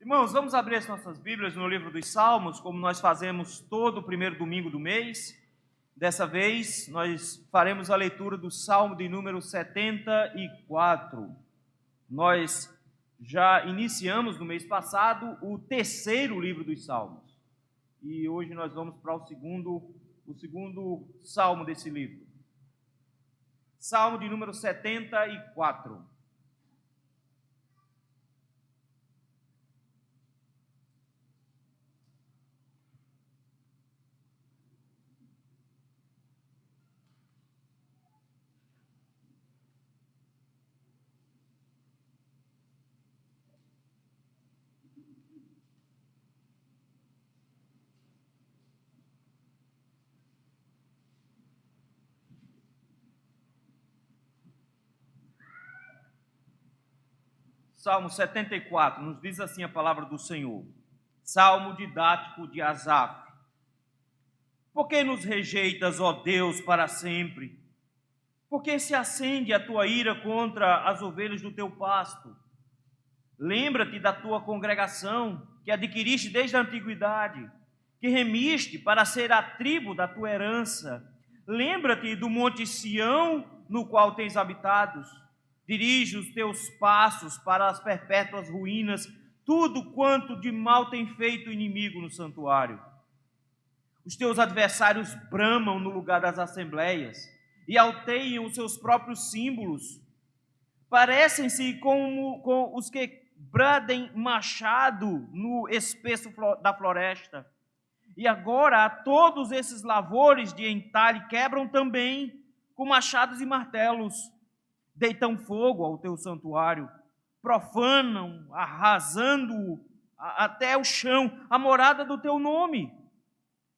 Irmãos, vamos abrir as nossas Bíblias no livro dos Salmos, como nós fazemos todo o primeiro domingo do mês. Dessa vez, nós faremos a leitura do Salmo de número 74. Nós já iniciamos no mês passado o terceiro livro dos Salmos. E hoje nós vamos para o segundo salmo desse livro. Salmo de número 74. Salmo 74, nos diz assim a palavra do Senhor. Salmo didático de Asaf. Por que nos rejeitas, ó Deus, para sempre? Por que se acende a tua ira contra as ovelhas do teu pasto? Lembra-te da tua congregação, que adquiriste desde a antiguidade, que remiste para ser a tribo da tua herança. Lembra-te do monte Sião, no qual tens habitado. Dirige os teus passos para as perpétuas ruínas, tudo quanto de mal tem feito o inimigo no santuário. Os teus adversários bramam no lugar das assembleias e alteiam os seus próprios símbolos. Parecem-se com os que bradem machado no espesso da floresta. E agora a todos esses lavores de entalhe quebram também com machados e martelos. Deitam fogo ao teu santuário, profanam, arrasando até o chão a morada do teu nome.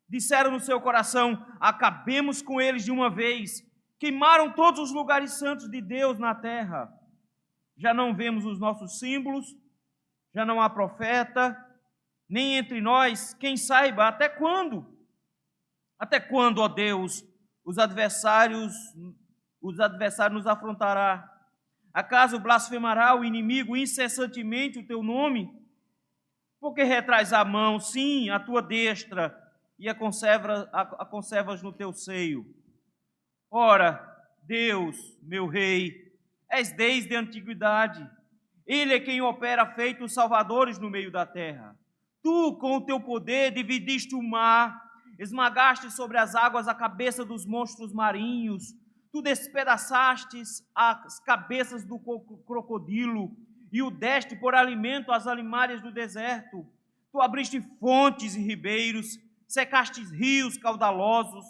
Disseram no seu coração: acabemos com eles de uma vez. Queimaram todos os lugares santos de Deus na terra. Já não vemos os nossos símbolos, já não há profeta, nem entre nós quem saiba até quando. Até quando, ó Deus, os adversários nos afrontará? Acaso blasfemará o inimigo incessantemente o teu nome? Porque retraz a mão, sim, a tua destra, e a conservas no teu seio. Ora, Deus, meu Rei, és desde a antiguidade. Ele é quem opera feito os salvadores no meio da terra. Tu, com o teu poder, dividiste o mar, esmagaste sobre as águas a cabeça dos monstros marinhos. Tu despedaçastes as cabeças do crocodilo e o deste por alimento às animárias do deserto. Tu abriste fontes e ribeiros, secaste rios caudalosos.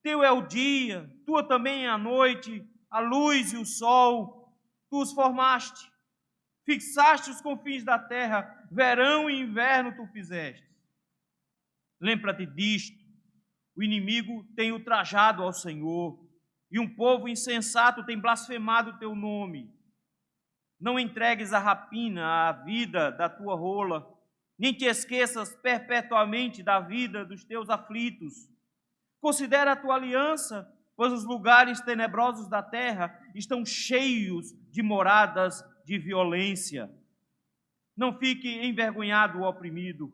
Teu é o dia, tua também é a noite, a luz e o sol. Tu os formaste, fixaste os confins da terra, verão e inverno tu fizeste. Lembra-te disto, o inimigo tem ultrajado ao Senhor, e um povo insensato tem blasfemado o teu nome. Não entregues a rapina à vida da tua rola, nem te esqueças perpetuamente da vida dos teus aflitos. Considera a tua aliança, pois os lugares tenebrosos da terra estão cheios de moradas de violência. Não fique envergonhado o oprimido.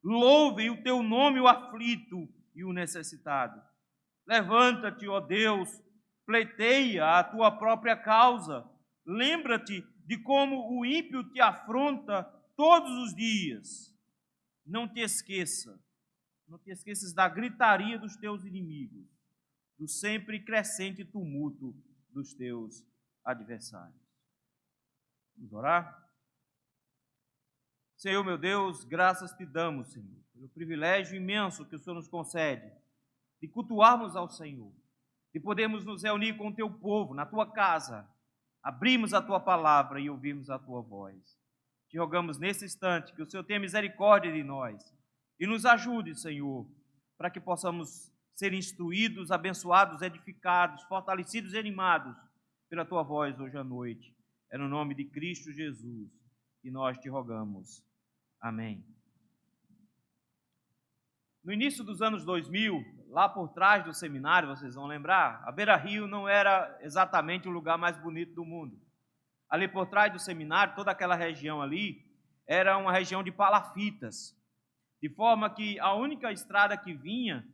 Louve o teu nome o aflito e o necessitado. Levanta-te, ó Deus, pleiteia a tua própria causa. Lembra-te de como o ímpio te afronta todos os dias. Não te esqueças da gritaria dos teus inimigos, do sempre crescente tumulto dos teus adversários. Vamos orar? Senhor, meu Deus, graças te damos, Senhor, pelo privilégio imenso que o Senhor nos concede de cultuarmos ao Senhor, de podermos nos reunir com o teu povo, na tua casa, abrirmos a tua palavra e ouvirmos a tua voz. Te rogamos nesse instante que o Senhor tenha misericórdia de nós e nos ajude, Senhor, para que possamos ser instruídos, abençoados, edificados, fortalecidos e animados pela tua voz hoje à noite. É no nome de Cristo Jesus que nós te rogamos. Amém. No início dos anos 2000, lá por trás do seminário, vocês vão lembrar, a Beira Rio não era exatamente o lugar mais bonito do mundo. Ali por trás do seminário, toda aquela região ali, era uma região de palafitas, de forma que a única estrada que vinha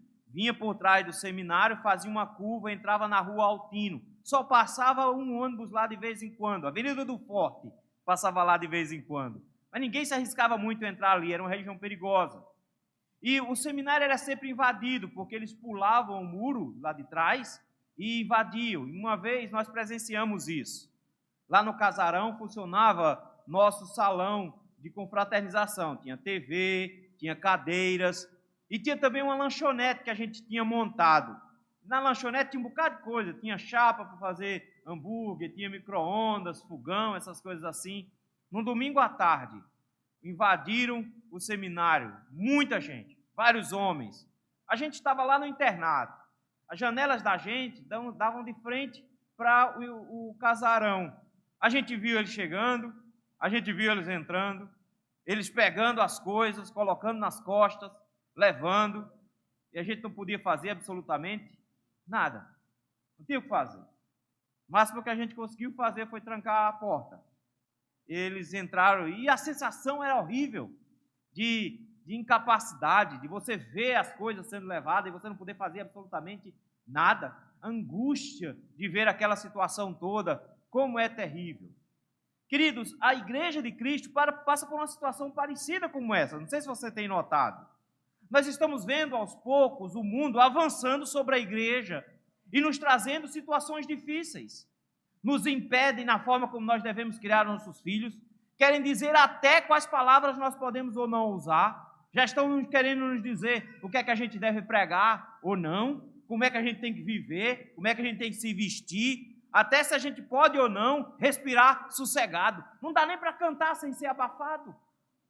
por trás do seminário, fazia uma curva, entrava na rua Altino. Só passava um ônibus lá de vez em quando, Avenida do Forte passava lá de vez em quando. Mas ninguém se arriscava muito a entrar ali, era uma região perigosa. E o seminário era sempre invadido, porque eles pulavam o muro lá de trás e invadiam. E uma vez nós presenciamos isso. Lá no casarão funcionava nosso salão de confraternização. Tinha TV, tinha cadeiras e tinha também uma lanchonete que a gente tinha montado. Na lanchonete tinha um bocado de coisa, tinha chapa para fazer hambúrguer, tinha micro-ondas, fogão, essas coisas assim. Num domingo à tarde, invadiram o seminário, muita gente, vários homens. A gente estava lá no internato. As janelas da gente davam de frente para o casarão. A gente viu eles chegando, a gente viu eles entrando, eles pegando as coisas, colocando nas costas, levando, e a gente não podia fazer absolutamente nada. Não tinha o que fazer. O máximo que a gente conseguiu fazer foi trancar a porta. Eles entraram e a sensação era horrível de incapacidade, de você ver as coisas sendo levadas e você não poder fazer absolutamente nada. A angústia de ver aquela situação toda, como é terrível. Queridos, a Igreja de Cristo passa por uma situação parecida como essa. Não sei se você tem notado. Nós estamos vendo aos poucos o mundo avançando sobre a igreja e nos trazendo situações difíceis. Nos impedem na forma como nós devemos criar nossos filhos, querem dizer até quais palavras nós podemos ou não usar, já estão querendo nos dizer o que é que a gente deve pregar ou não, como é que a gente tem que viver, como é que a gente tem que se vestir, até se a gente pode ou não respirar sossegado. Não dá nem para cantar sem ser abafado.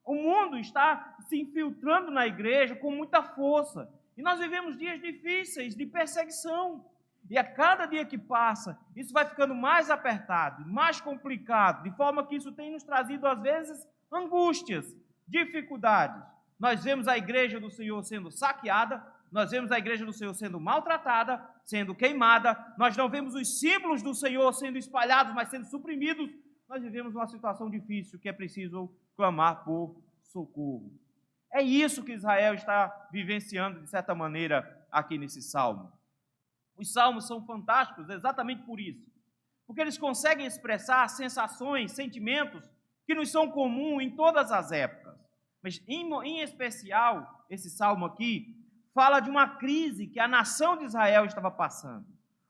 O mundo está se infiltrando na igreja com muita força. E nós vivemos dias difíceis, de perseguição. E a cada dia que passa, isso vai ficando mais apertado, mais complicado, de forma que isso tem nos trazido, às vezes, angústias, dificuldades. Nós vemos a igreja do Senhor sendo saqueada, nós vemos a igreja do Senhor sendo maltratada, sendo queimada, nós não vemos os símbolos do Senhor sendo espalhados, mas sendo suprimidos. Nós vivemos uma situação difícil que é preciso clamar por socorro. É isso que Israel está vivenciando, de certa maneira, aqui nesse salmo. Os salmos são fantásticos exatamente por isso, porque eles conseguem expressar sensações, sentimentos que nos são comuns em todas as épocas. Mas, em especial, esse salmo aqui fala de uma crise que a nação de Israel estava passando.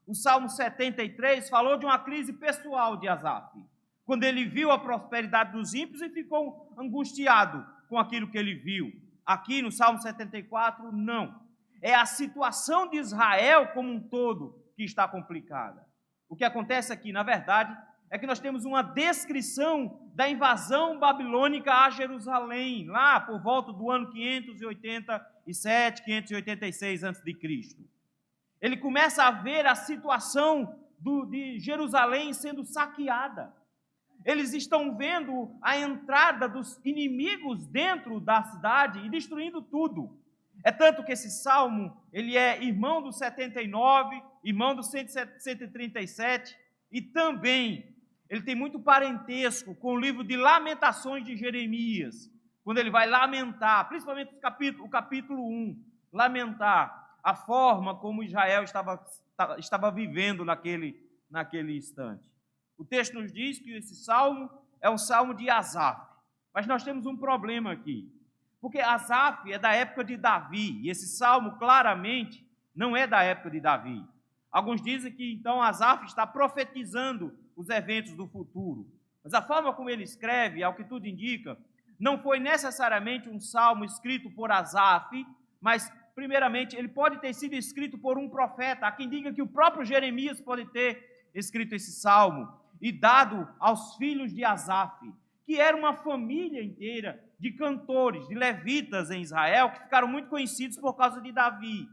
O Salmo 73 falou de uma crise pessoal de Asaf, quando ele viu a prosperidade dos ímpios e ficou angustiado com aquilo que ele viu. Aqui no Salmo 74, não. É a situação de Israel como um todo que está complicada. O que acontece aqui, na verdade, é que nós temos uma descrição da invasão babilônica a Jerusalém, lá por volta do ano 587, 586 a.C. Ele começa a ver a situação de Jerusalém sendo saqueada. Eles estão vendo a entrada dos inimigos dentro da cidade e destruindo tudo. É tanto que esse salmo, ele é irmão do 79, irmão do 137, e também ele tem muito parentesco com o livro de Lamentações de Jeremias, quando ele vai lamentar, principalmente o capítulo 1, lamentar a forma como Israel estava vivendo naquele instante. O texto nos diz que esse salmo é um salmo de Asaf, mas nós temos um problema aqui, porque Asaf é da época de Davi, e esse salmo claramente não é da época de Davi. Alguns dizem que então Asaf está profetizando os eventos do futuro, mas a forma como ele escreve, ao que tudo indica, não foi necessariamente um salmo escrito por Asaf, mas primeiramente ele pode ter sido escrito por um profeta. Há quem diga que o próprio Jeremias pode ter escrito esse salmo e dado aos filhos de Asaf, que era uma família inteira de cantores, de levitas em Israel, que ficaram muito conhecidos por causa de Davi.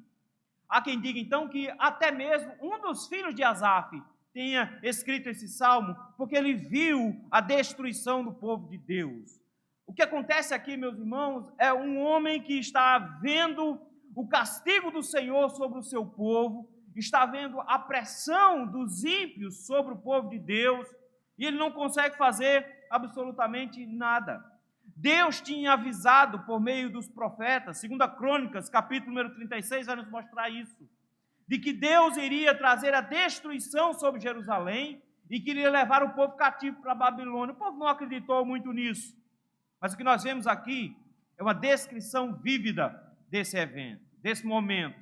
Há quem diga então que até mesmo um dos filhos de Asaf tenha escrito esse salmo, porque ele viu a destruição do povo de Deus. O que acontece aqui, meus irmãos, é um homem que está vendo o castigo do Senhor sobre o seu povo, está vendo a pressão dos ímpios sobre o povo de Deus, e ele não consegue fazer absolutamente nada. Deus tinha avisado por meio dos profetas, segundo a Crônicas, capítulo número 36, vai nos mostrar isso, de que Deus iria trazer a destruição sobre Jerusalém e que iria levar o povo cativo para a Babilônia. O povo não acreditou muito nisso, mas o que nós vemos aqui é uma descrição vívida desse evento, desse momento.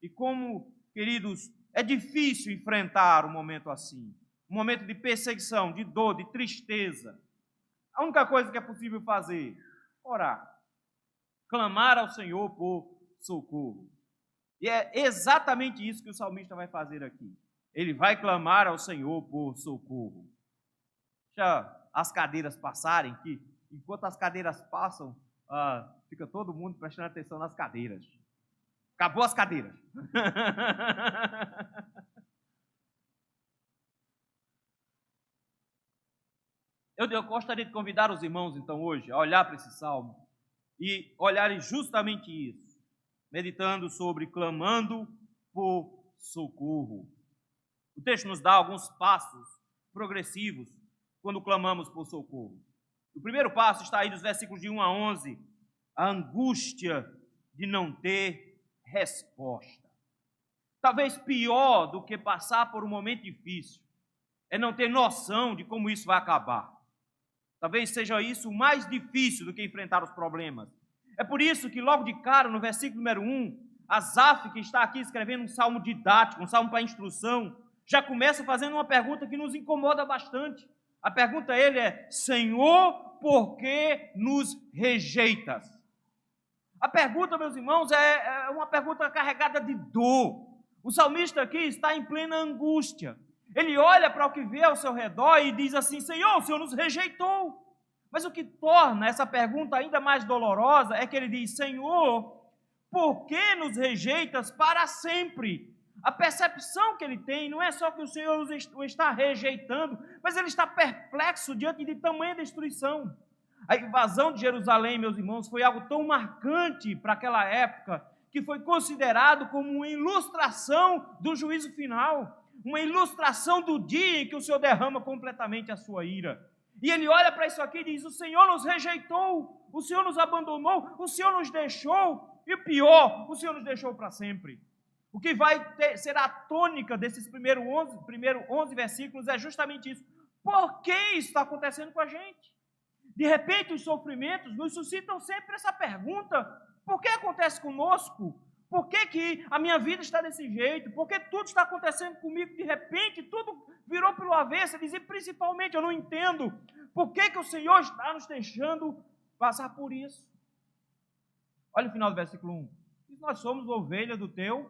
E como, queridos, é difícil enfrentar um momento assim, um momento de perseguição, de dor, de tristeza. A única coisa que é possível fazer, orar, clamar ao Senhor por socorro. E é exatamente isso que o salmista vai fazer aqui. Ele vai clamar ao Senhor por socorro. Deixa as cadeiras passarem, que enquanto as cadeiras passam, fica todo mundo prestando atenção nas cadeiras. Acabou as cadeiras. Eu gostaria de convidar os irmãos, então, hoje, a olhar para esse salmo e olharem justamente isso, meditando sobre clamando por socorro. O texto nos dá alguns passos progressivos quando clamamos por socorro. O primeiro passo está aí nos versículos de 1 a 11, a angústia de não ter resposta. Talvez pior do que passar por um momento difícil é não ter noção de como isso vai acabar. Talvez seja isso o mais difícil do que enfrentar os problemas. É por isso que logo de cara, no versículo número 1, Asaf, que está aqui escrevendo um salmo didático, um salmo para instrução, já começa fazendo uma pergunta que nos incomoda bastante. A pergunta a ele é: Senhor, por que nos rejeitas? A pergunta, meus irmãos, é uma pergunta carregada de dor. O salmista aqui está em plena angústia. Ele olha para o que vê ao seu redor e diz assim: Senhor, o Senhor nos rejeitou. Mas o que torna essa pergunta ainda mais dolorosa é que ele diz: Senhor, por que nos rejeitas para sempre? A percepção que ele tem não é só que o Senhor o está rejeitando, mas ele está perplexo diante de tamanha destruição. A invasão de Jerusalém, meus irmãos, foi algo tão marcante para aquela época que foi considerado como uma ilustração do juízo final, uma ilustração do dia em que o Senhor derrama completamente a sua ira. E ele olha para isso aqui e diz: o Senhor nos rejeitou, o Senhor nos abandonou, o Senhor nos deixou, e o pior, o Senhor nos deixou para sempre. O que vai ser a tônica desses primeiros 11 versículos é justamente isso. Por que isso está acontecendo com a gente? De repente, os sofrimentos nos suscitam sempre essa pergunta: por que acontece conosco? Por que a minha vida está desse jeito? Por que tudo está acontecendo comigo de repente? Tudo virou pelo avesso. E principalmente, eu não entendo por que o Senhor está nos deixando passar por isso. Olha o final do versículo 1. Diz: nós somos ovelha do teu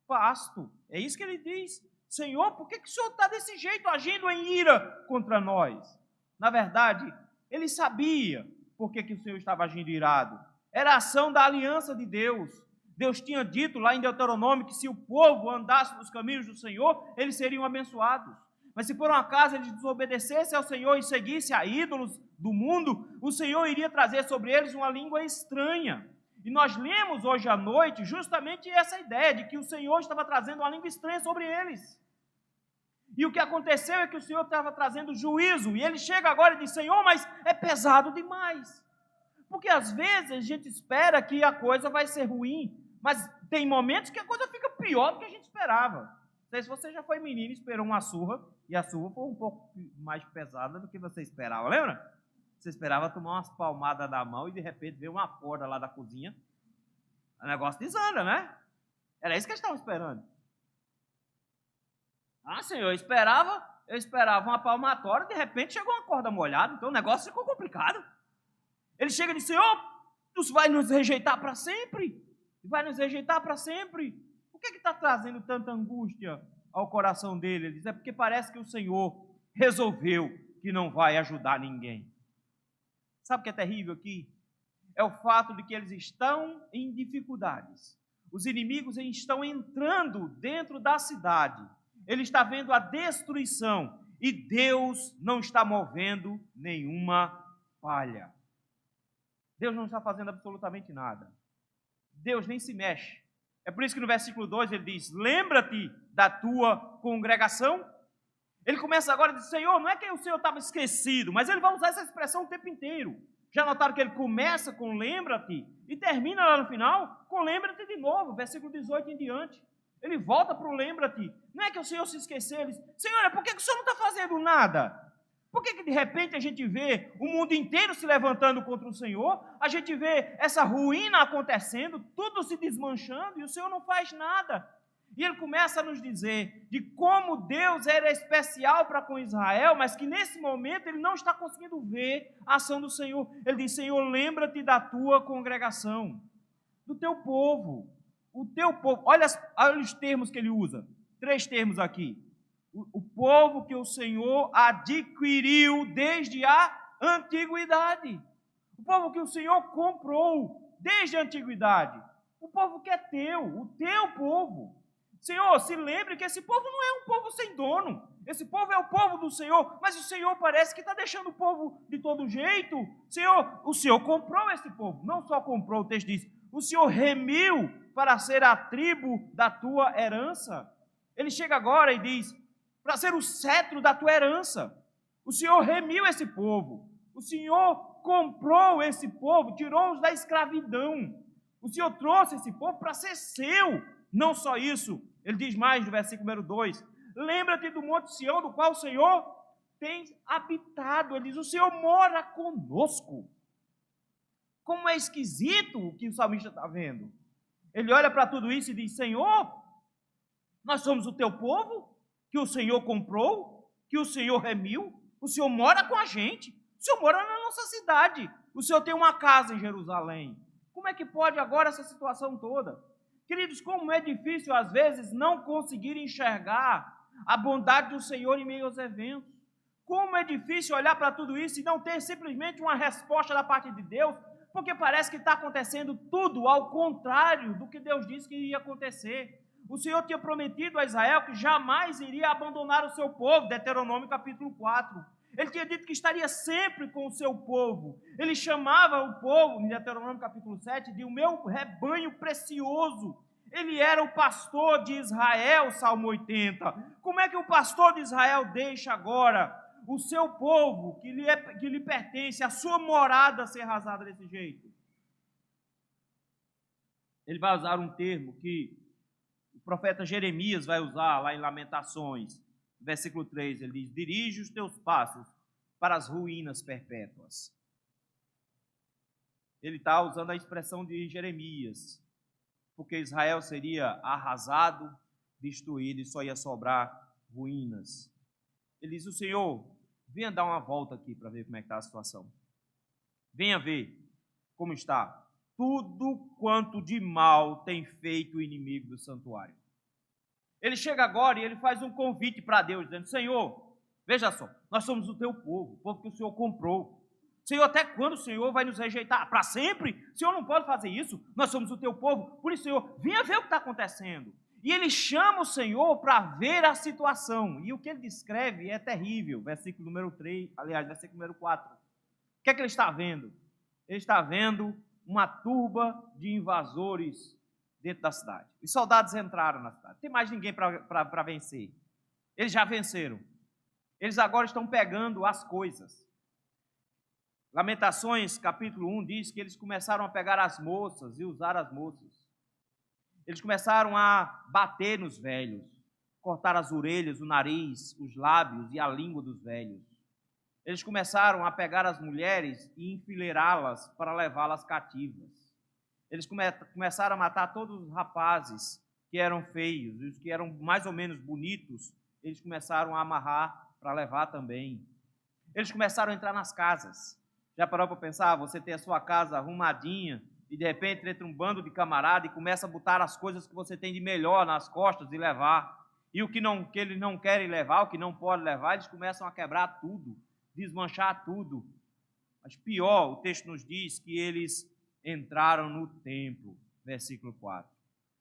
pasto. É isso que ele diz. Senhor, por que o Senhor está desse jeito, agindo em ira contra nós? Na verdade, ele sabia por que o Senhor estava agindo irado. Era a ação da aliança de Deus. Deus tinha dito lá em Deuteronômio que se o povo andasse nos caminhos do Senhor, eles seriam abençoados. Mas se por um acaso eles desobedecessem ao Senhor e seguissem a ídolos do mundo, o Senhor iria trazer sobre eles uma língua estranha. E nós lemos hoje à noite justamente essa ideia de que o Senhor estava trazendo uma língua estranha sobre eles. E o que aconteceu é que o Senhor estava trazendo juízo, e ele chega agora e diz: Senhor, mas é pesado demais. Porque às vezes a gente espera que a coisa vai ser ruim, mas tem momentos que a coisa fica pior do que a gente esperava. Não sei se você já foi menino e esperou uma surra, e a surra foi um pouco mais pesada do que você esperava, lembra? Você esperava tomar umas palmadas da mão e de repente veio uma corda lá da cozinha. O negócio desanda, né? Era isso que eles estavam esperando. Ah, Senhor, eu esperava uma palmatória, de repente chegou uma corda molhada, então o negócio ficou complicado. Ele chega e diz: Senhor, tu vai nos rejeitar para sempre? Vai nos rejeitar para sempre? O que está trazendo tanta angústia ao coração dele? Ele diz: é porque parece que o Senhor resolveu que não vai ajudar ninguém. Sabe o que é terrível aqui? É o fato de que eles estão em dificuldades. Os inimigos estão entrando dentro da cidade. Ele está vendo a destruição e Deus não está movendo nenhuma palha. Deus não está fazendo absolutamente nada. Deus nem se mexe. É por isso que no versículo 2 ele diz: lembra-te da tua congregação. Ele começa agora a dizer: Senhor, não é que o Senhor estava esquecido, mas ele vai usar essa expressão o tempo inteiro. Já notaram que ele começa com lembra-te e termina lá no final com lembra-te de novo, versículo 18 em diante. Ele volta para o lembra-te. Não é que o Senhor se esqueceu, ele diz, Senhor, por que o Senhor não está fazendo nada? Por que de repente a gente vê o mundo inteiro se levantando contra o Senhor, a gente vê essa ruína acontecendo, tudo se desmanchando e o Senhor não faz nada? E ele começa a nos dizer de como Deus era especial para com Israel, mas que nesse momento ele não está conseguindo ver a ação do Senhor. Ele diz, Senhor, lembra-te da tua congregação, do teu povo, o teu povo. Olha os termos que ele usa, 3 termos aqui. O povo que o Senhor adquiriu desde a antiguidade. O povo que o Senhor comprou desde a antiguidade. O povo que é teu, o teu povo. Senhor, se lembre que esse povo não é um povo sem dono. Esse povo é o povo do Senhor, mas o Senhor parece que está deixando o povo de todo jeito. Senhor, o Senhor comprou esse povo. Não só comprou, o texto diz, o Senhor remiu para ser a tribo da tua herança. Ele chega agora e diz, para ser o cetro da tua herança. O Senhor remiu esse povo. O Senhor comprou esse povo, tirou-os da escravidão. O Senhor trouxe esse povo para ser seu. Não só isso, ele diz mais no versículo número 2, lembra-te do Monte Sião, do qual o Senhor tem habitado. Ele diz, o Senhor mora conosco. Como é esquisito o que o salmista está vendo. Ele olha para tudo isso e diz, Senhor, nós somos o teu povo, que o Senhor comprou, que o Senhor remiu, o Senhor mora com a gente, o Senhor mora na nossa cidade, o Senhor tem uma casa em Jerusalém. Como é que pode agora essa situação toda? Queridos, como é difícil às vezes não conseguir enxergar a bondade do Senhor em meio aos eventos. Como é difícil olhar para tudo isso e não ter simplesmente uma resposta da parte de Deus, porque parece que está acontecendo tudo ao contrário do que Deus disse que ia acontecer. O Senhor tinha prometido a Israel que jamais iria abandonar o seu povo, Deuteronômio capítulo 4. Ele tinha dito que estaria sempre com o seu povo. Ele chamava o povo, em Deuteronômio capítulo 7, de o meu rebanho precioso. Ele era o pastor de Israel, Salmo 80. Como é que o pastor de Israel deixa agora o seu povo, que lhe pertence, a sua morada ser arrasada desse jeito? Ele vai usar um termo que o profeta Jeremias vai usar lá em Lamentações, versículo 3, ele diz, dirige os teus passos para as ruínas perpétuas. Ele está usando a expressão de Jeremias, porque Israel seria arrasado, destruído e só ia sobrar ruínas. Ele diz, o Senhor, venha dar uma volta aqui para ver como é que está a situação. Venha ver como está. Tudo quanto de mal tem feito o inimigo do santuário. Ele chega agora e ele faz um convite para Deus, dizendo, Senhor, veja só, nós somos o teu povo, o povo que o Senhor comprou. Senhor, até quando o Senhor vai nos rejeitar? Para sempre? O Senhor não pode fazer isso, nós somos o teu povo, por isso, Senhor, venha ver o que está acontecendo. E ele chama o Senhor para ver a situação, e o que ele descreve é terrível, versículo número 3, aliás, versículo número 4. O que é que ele está vendo? Ele está vendo uma turba de invasores dentro da cidade. Os soldados entraram na cidade. Não tem mais ninguém para vencer. Eles já venceram. Eles agora estão pegando as coisas. Lamentações, capítulo 1, diz que eles começaram a pegar as moças e usar as moças. Eles começaram a bater nos velhos, cortar as orelhas, o nariz, os lábios e a língua dos velhos. Eles começaram a pegar as mulheres e enfileirá-las para levá-las cativas. Eles começaram a matar todos os rapazes que eram feios, e os que eram mais ou menos bonitos, eles começaram a amarrar para levar também. Eles começaram a entrar nas casas. Já parou para pensar? Você tem a sua casa arrumadinha e de repente entra um bando de camarada e começa a botar as coisas que você tem de melhor nas costas e levar. E o que eles não querem levar, o que não pode levar, eles começam a quebrar tudo, desmanchar tudo. Mas pior, o texto nos diz que eles entraram no templo, versículo 4.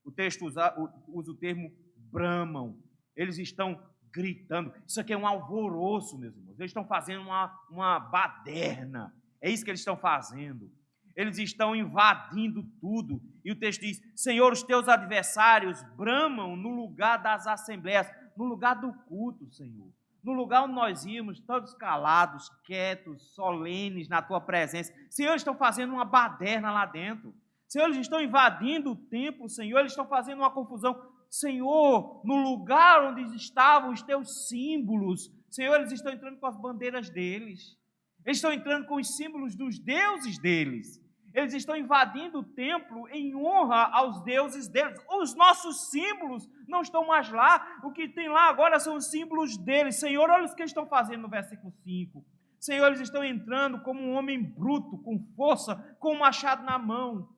O texto usa o termo bramam. Eles estão gritando. Isso aqui é um alvoroço, meus irmãos. Eles estão fazendo uma baderna. É isso que eles estão fazendo. Eles estão invadindo tudo. E o texto diz, Senhor, os teus adversários bramam no lugar das assembleias, no lugar do culto, Senhor. no lugar onde nós íamos, todos calados, quietos, solenes na tua presença. Senhor, eles estão fazendo uma baderna lá dentro. Senhor, eles estão invadindo o templo, Senhor, eles estão fazendo uma confusão. Senhor, no lugar onde estavam os teus símbolos, Senhor, eles estão entrando com as bandeiras deles. Eles estão entrando com os símbolos dos deuses deles. Eles estão invadindo o templo em honra aos deuses deles. Os nossos símbolos não estão mais lá. O que tem lá agora são os símbolos deles. Senhor, olha o que eles estão fazendo no versículo 5. Senhor, eles estão entrando como um homem bruto, com força, com um machado na mão.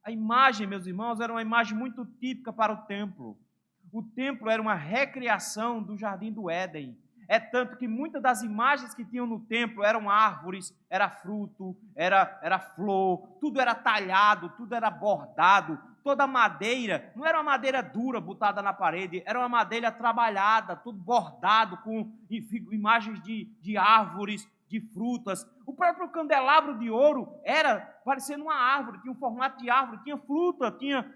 A imagem, meus irmãos, era uma imagem muito típica para o templo. O templo era uma recriação do Jardim do Éden. É tanto que muitas das imagens que tinham no templo eram árvores, era fruto, era flor, tudo era talhado, tudo era bordado, toda a madeira, não era uma madeira dura botada na parede, era uma madeira trabalhada, tudo bordado com imagens de árvores, de frutas. O próprio candelabro de ouro era parecendo uma árvore, tinha um formato de árvore, tinha fruta, tinha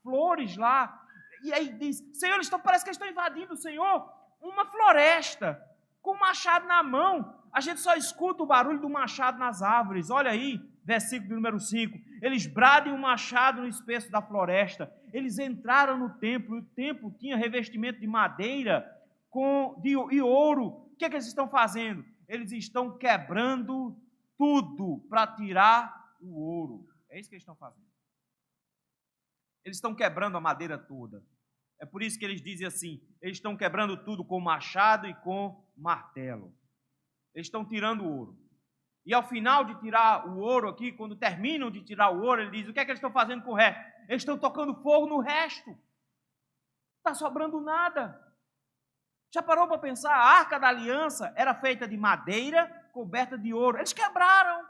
flores lá. E aí diz, Senhor, parece que eles estão invadindo, Senhor, uma floresta, com um machado na mão. A gente só escuta o barulho do machado nas árvores. Olha aí, versículo número 5. Eles bradem um machado no espesso da floresta. Eles entraram no templo, e o templo tinha revestimento de madeira e ouro. O que eles estão fazendo? Eles estão quebrando tudo para tirar o ouro. É isso que eles estão fazendo. Eles estão quebrando a madeira toda. É por isso que eles dizem assim, eles estão quebrando tudo com machado e com martelo. Eles estão tirando o ouro. E ao final de tirar o ouro aqui, quando terminam de tirar o ouro, ele diz, o que é que eles estão fazendo com o resto? Eles estão tocando fogo no resto. Não está sobrando nada. Já parou para pensar? A Arca da Aliança era feita de madeira coberta de ouro. Eles quebraram.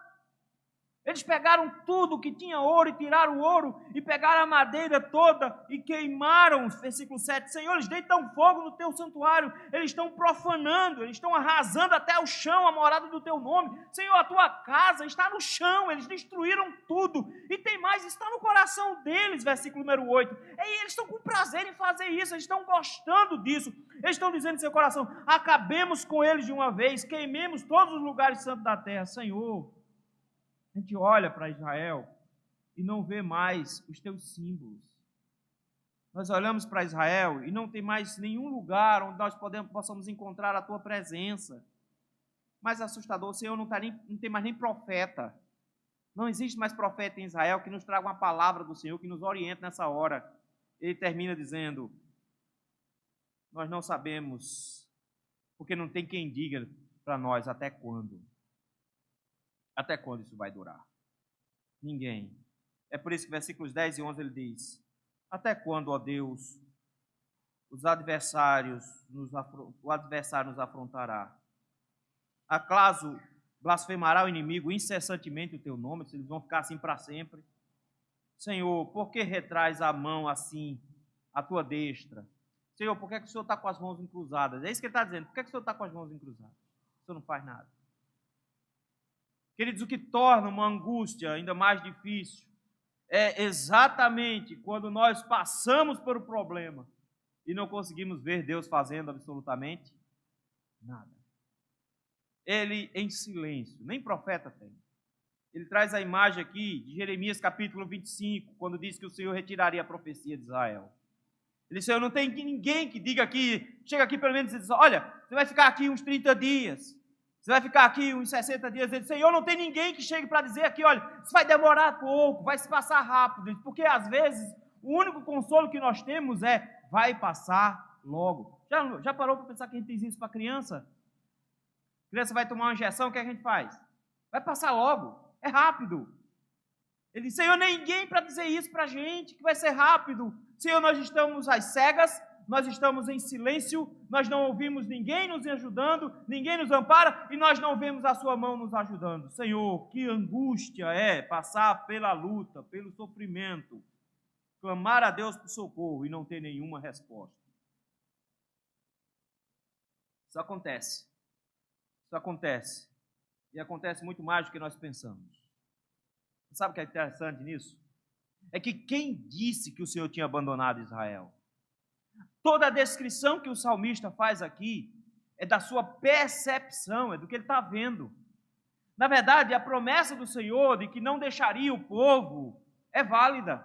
Eles pegaram tudo que tinha ouro e tiraram o ouro e pegaram a madeira toda e queimaram. Versículo 7. Senhor, eles deitam fogo no teu santuário. Eles estão profanando, eles estão arrasando até o chão a morada do teu nome. Senhor, a tua casa está no chão. Eles destruíram tudo. E tem mais, está no coração deles. Versículo número 8. E eles estão com prazer em fazer isso. Eles estão gostando disso. Eles estão dizendo em seu coração, acabemos com eles de uma vez. Queimemos todos os lugares santos da terra. Senhor, a gente olha para Israel e não vê mais os teus símbolos. Nós olhamos para Israel e não tem mais nenhum lugar onde nós possamos encontrar a tua presença. Mais assustador, o Senhor não tem mais nem profeta. Não existe mais profeta em Israel que nos traga uma palavra do Senhor, que nos oriente nessa hora. Ele termina dizendo, nós não sabemos, porque não tem quem diga para nós até quando. Até quando isso vai durar? Ninguém. É por isso que versículos 10 e 11 ele diz, até quando, ó Deus, o adversário nos afrontará? Acaso blasfemará o inimigo incessantemente o teu nome? Se eles vão ficar assim para sempre? Senhor, por que retrais a mão assim, a tua destra? Senhor, por que o Senhor está com as mãos encruzadas? É isso que ele está dizendo. Por que o Senhor está com as mãos encruzadas? O Senhor não faz nada. Queridos, o que torna uma angústia ainda mais difícil é exatamente quando nós passamos por um problema e não conseguimos ver Deus fazendo absolutamente nada. Ele em silêncio, nem profeta tem. Ele traz a imagem aqui de Jeremias capítulo 25, quando diz que o Senhor retiraria a profecia de Israel. Ele disse, eu não tenho ninguém que diga aqui, chega aqui pelo menos e diz, olha, você vai ficar aqui uns 30 dias. Você vai ficar aqui uns 60 dias. Ele diz, Senhor, não tem ninguém que chegue para dizer aqui, olha, isso vai demorar pouco, vai se passar rápido. Porque às vezes o único consolo que nós temos é, vai passar logo. Já parou para pensar que a gente diz isso para a criança? A criança vai tomar uma injeção, o que a gente faz? Vai passar logo, é rápido. Ele diz, Senhor, ninguém para dizer isso para a gente, que vai ser rápido. Senhor, nós estamos às cegas, nós estamos em silêncio, nós não ouvimos ninguém nos ajudando, ninguém nos ampara e nós não vemos a sua mão nos ajudando. Senhor, que angústia é passar pela luta, pelo sofrimento, clamar a Deus por socorro e não ter nenhuma resposta. Isso acontece. Isso acontece. E acontece muito mais do que nós pensamos. Sabe o que é interessante nisso? É que quem disse que o Senhor tinha abandonado Israel? Toda a descrição que o salmista faz aqui é da sua percepção, é do que ele está vendo. Na verdade, a promessa do Senhor de que não deixaria o povo é válida.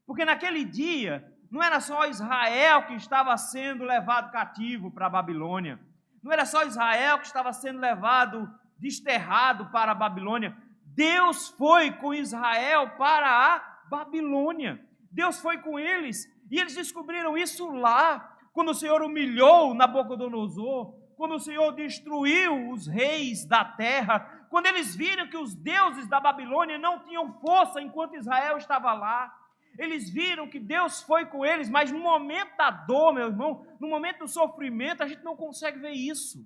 Porque naquele dia, não era só Israel que estava sendo levado cativo para a Babilônia. Não era só Israel que estava sendo levado, desterrado para a Babilônia. Deus foi com Israel para a Babilônia. Deus foi com eles. E eles descobriram isso lá, quando o Senhor humilhou Nabucodonosor, quando o Senhor destruiu os reis da terra, quando eles viram que os deuses da Babilônia não tinham força enquanto Israel estava lá. Eles viram que Deus foi com eles, mas no momento da dor, meu irmão, no momento do sofrimento, a gente não consegue ver isso.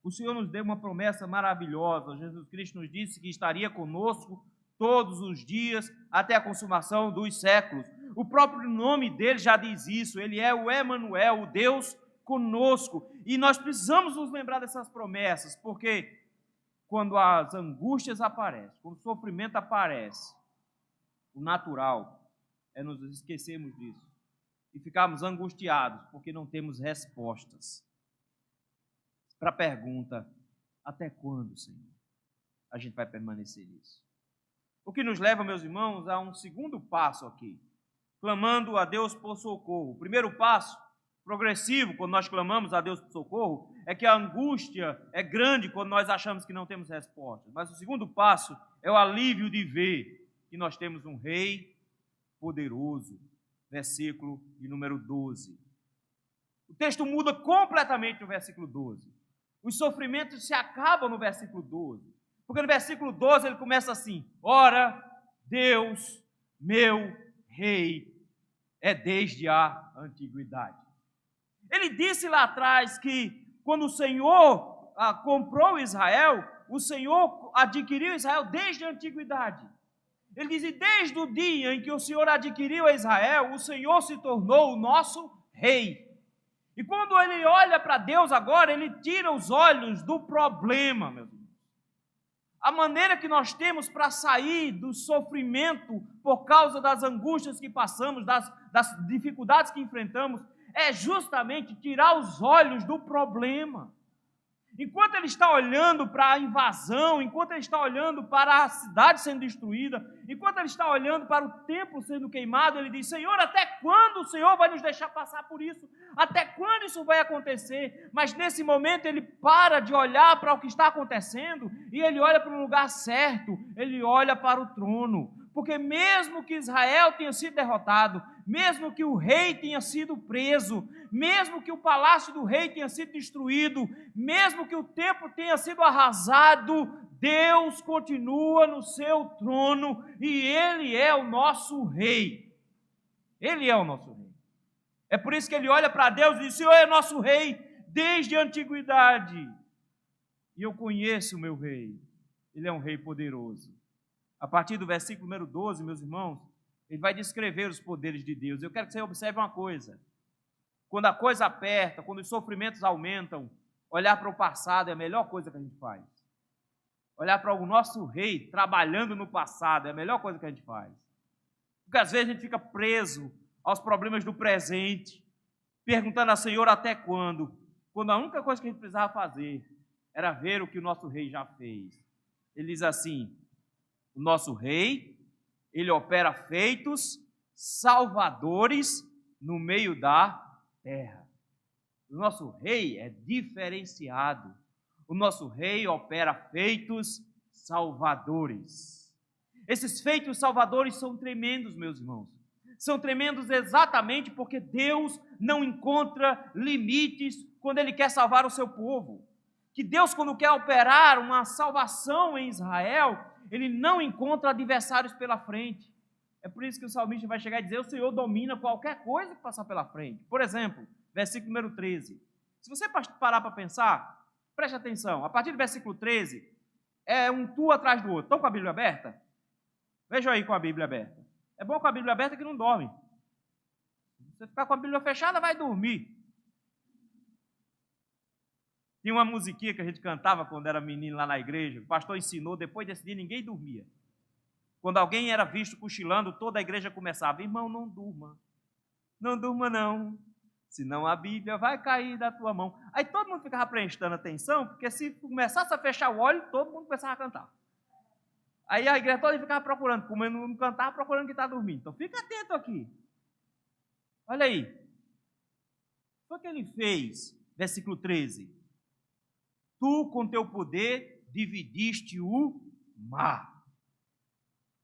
O Senhor nos deu uma promessa maravilhosa. Jesus Cristo nos disse que estaria conosco todos os dias até a consumação dos séculos. O próprio nome dele já diz isso. Ele é o Emanuel, o Deus conosco. E nós precisamos nos lembrar dessas promessas, porque quando as angústias aparecem, quando o sofrimento aparece, o natural é nos esquecermos disso e ficarmos angustiados porque não temos respostas para a pergunta: até quando, Senhor, a gente vai permanecer nisso? O que nos leva, meus irmãos, a um segundo passo aqui, clamando a Deus por socorro. O primeiro passo, progressivo, quando nós clamamos a Deus por socorro, é que a angústia é grande quando nós achamos que não temos resposta. Mas o segundo passo é o alívio de ver que nós temos um rei poderoso. Versículo de número 12. O texto muda completamente no versículo 12. Os sofrimentos se acabam no versículo 12. Porque no versículo 12 ele começa assim: ora, Deus, meu rei, é desde a antiguidade. Ele disse lá atrás que quando o Senhor comprou Israel, o Senhor adquiriu Israel desde a antiguidade. Ele diz: e desde o dia em que o Senhor adquiriu Israel, o Senhor se tornou o nosso rei. E quando ele olha para Deus agora, ele tira os olhos do problema, meus irmãos. A maneira que nós temos para sair do sofrimento por causa das angústias que passamos, das dificuldades que enfrentamos, é justamente tirar os olhos do problema. Enquanto ele está olhando para a invasão, enquanto ele está olhando para a cidade sendo destruída, enquanto ele está olhando para o templo sendo queimado, ele diz: Senhor, até quando o Senhor vai nos deixar passar por isso? Até quando isso vai acontecer? Mas nesse momento ele para de olhar para o que está acontecendo e ele olha para o lugar certo, ele olha para o trono. Porque mesmo que Israel tenha sido derrotado, mesmo que o rei tenha sido preso, mesmo que o palácio do rei tenha sido destruído, mesmo que o templo tenha sido arrasado, Deus continua no seu trono e Ele é o nosso rei. Ele é o nosso rei. É por isso que ele olha para Deus e diz: Senhor é nosso rei desde a antiguidade. E eu conheço o meu rei. Ele é um rei poderoso. A partir do versículo número 12, meus irmãos, ele vai descrever os poderes de Deus. Eu quero que você observe uma coisa. Quando a coisa aperta, quando os sofrimentos aumentam, olhar para o passado é a melhor coisa que a gente faz. Olhar para o nosso rei trabalhando no passado é a melhor coisa que a gente faz. Porque às vezes a gente fica preso aos problemas do presente, perguntando ao Senhor até quando a única coisa que a gente precisava fazer era ver o que o nosso rei já fez. Ele diz assim: o nosso rei, ele opera feitos salvadores no meio da terra. O nosso rei é diferenciado. O nosso rei opera feitos salvadores. Esses feitos salvadores são tremendos, meus irmãos. São tremendos exatamente porque Deus não encontra limites quando Ele quer salvar o seu povo. Que Deus, quando quer operar uma salvação em Israel, Ele não encontra adversários pela frente. É por isso que o salmista vai chegar e dizer: o Senhor domina qualquer coisa que passar pela frente. Por exemplo, versículo número 13. Se você parar para pensar, preste atenção. A partir do versículo 13, é um tu atrás do outro. Estão com a Bíblia aberta? Vejam aí com a Bíblia aberta. É bom com a Bíblia aberta que não dorme. Se você ficar com a Bíblia fechada, vai dormir. Tinha uma musiquinha que a gente cantava quando era menino lá na igreja. O pastor ensinou, depois desse dia ninguém dormia. Quando alguém era visto cochilando, toda a igreja começava: irmão, não durma. não durma não, senão a Bíblia vai cair da tua mão. Aí todo mundo ficava prestando atenção, porque se começasse a fechar o olho, todo mundo começava a cantar. Aí a igreja toda ficava procurando, como não cantava, procurando quem está dormindo. Então fica atento aqui. Olha aí. O que ele fez? Versículo 13. Tu, com teu poder, dividiste o mar.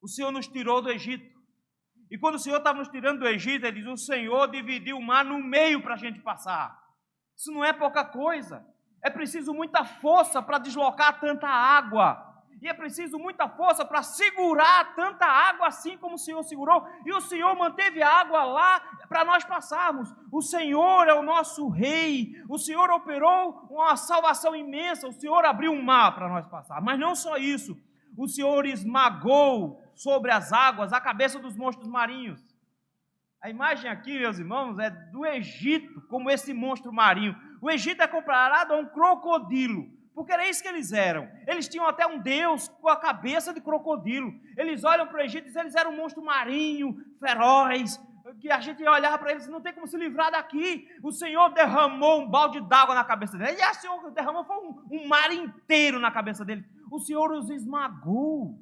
O Senhor nos tirou do Egito. E quando o Senhor estava nos tirando do Egito, ele diz, o Senhor dividiu o mar no meio para a gente passar. Isso não é pouca coisa. É preciso muita força para deslocar tanta água. E é preciso muita força para segurar tanta água assim como o Senhor segurou. E o Senhor manteve a água lá para nós passarmos. O Senhor é o nosso Rei. O Senhor operou uma salvação imensa. O Senhor abriu um mar para nós passar. Mas não só isso. O Senhor esmagou sobre as águas a cabeça dos monstros marinhos. A imagem aqui, meus irmãos, é do Egito, como esse monstro marinho. O Egito é comparado a um crocodilo, porque era isso que eles eram. Eles tinham até um deus com a cabeça de crocodilo. Eles olham para o Egito e dizem, eles eram um monstro marinho, feroz, que a gente olhava para eles e não tem como se livrar daqui. O Senhor derramou um balde d'água na cabeça deles. E o Senhor derramou foi um mar inteiro na cabeça deles. O Senhor os esmagou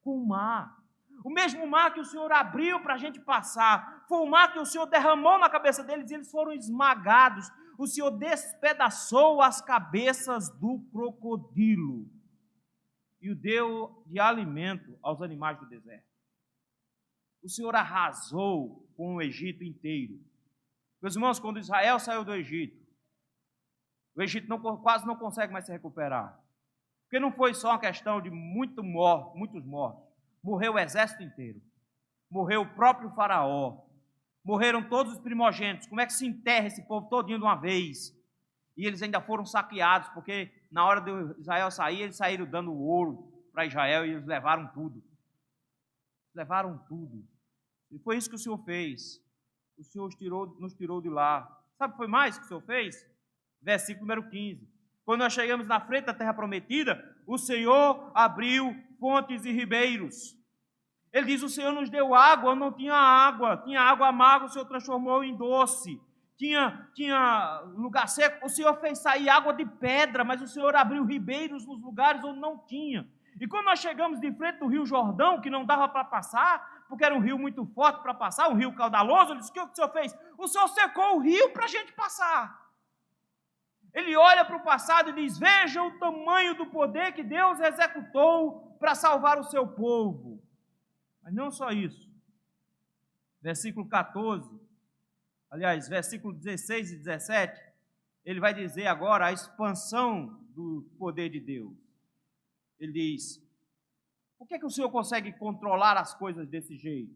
com o mar. O mesmo mar que o Senhor abriu para a gente passar, foi o mar que o Senhor derramou na cabeça deles e eles foram esmagados. O Senhor despedaçou as cabeças do crocodilo e o deu de alimento aos animais do deserto. O Senhor arrasou com o Egito inteiro. Meus irmãos, quando Israel saiu do Egito, o Egito quase não consegue mais se recuperar. Porque não foi só uma questão de muitos mortos. Morreu o exército inteiro. Morreu o próprio faraó. Morreram todos os primogênitos. Como é que se enterra esse povo todinho de uma vez? E eles ainda foram saqueados, porque na hora de Israel sair, eles saíram dando ouro para Israel e eles levaram tudo. Levaram tudo. E foi isso que o Senhor fez. O Senhor nos tirou de lá. Sabe o que foi mais que o Senhor fez? Versículo número 15. Quando nós chegamos na frente da terra prometida, o Senhor abriu fontes e ribeiros. Ele diz, o Senhor nos deu água, não tinha água amarga, o Senhor transformou em doce. Tinha lugar seco, o Senhor fez sair água de pedra, mas o Senhor abriu ribeiros nos lugares onde não tinha. E quando nós chegamos de frente do rio Jordão, que não dava para passar, porque era um rio muito forte para passar, um rio caudaloso, ele disse, o que o Senhor fez? O Senhor secou o rio para a gente passar. Ele olha para o passado e diz, veja o tamanho do poder que Deus executou para salvar o seu povo. Mas não só isso. Versículo 14, aliás, versículo 16 e 17, ele vai dizer agora a expansão do poder de Deus. Ele diz, por que o Senhor consegue controlar as coisas desse jeito?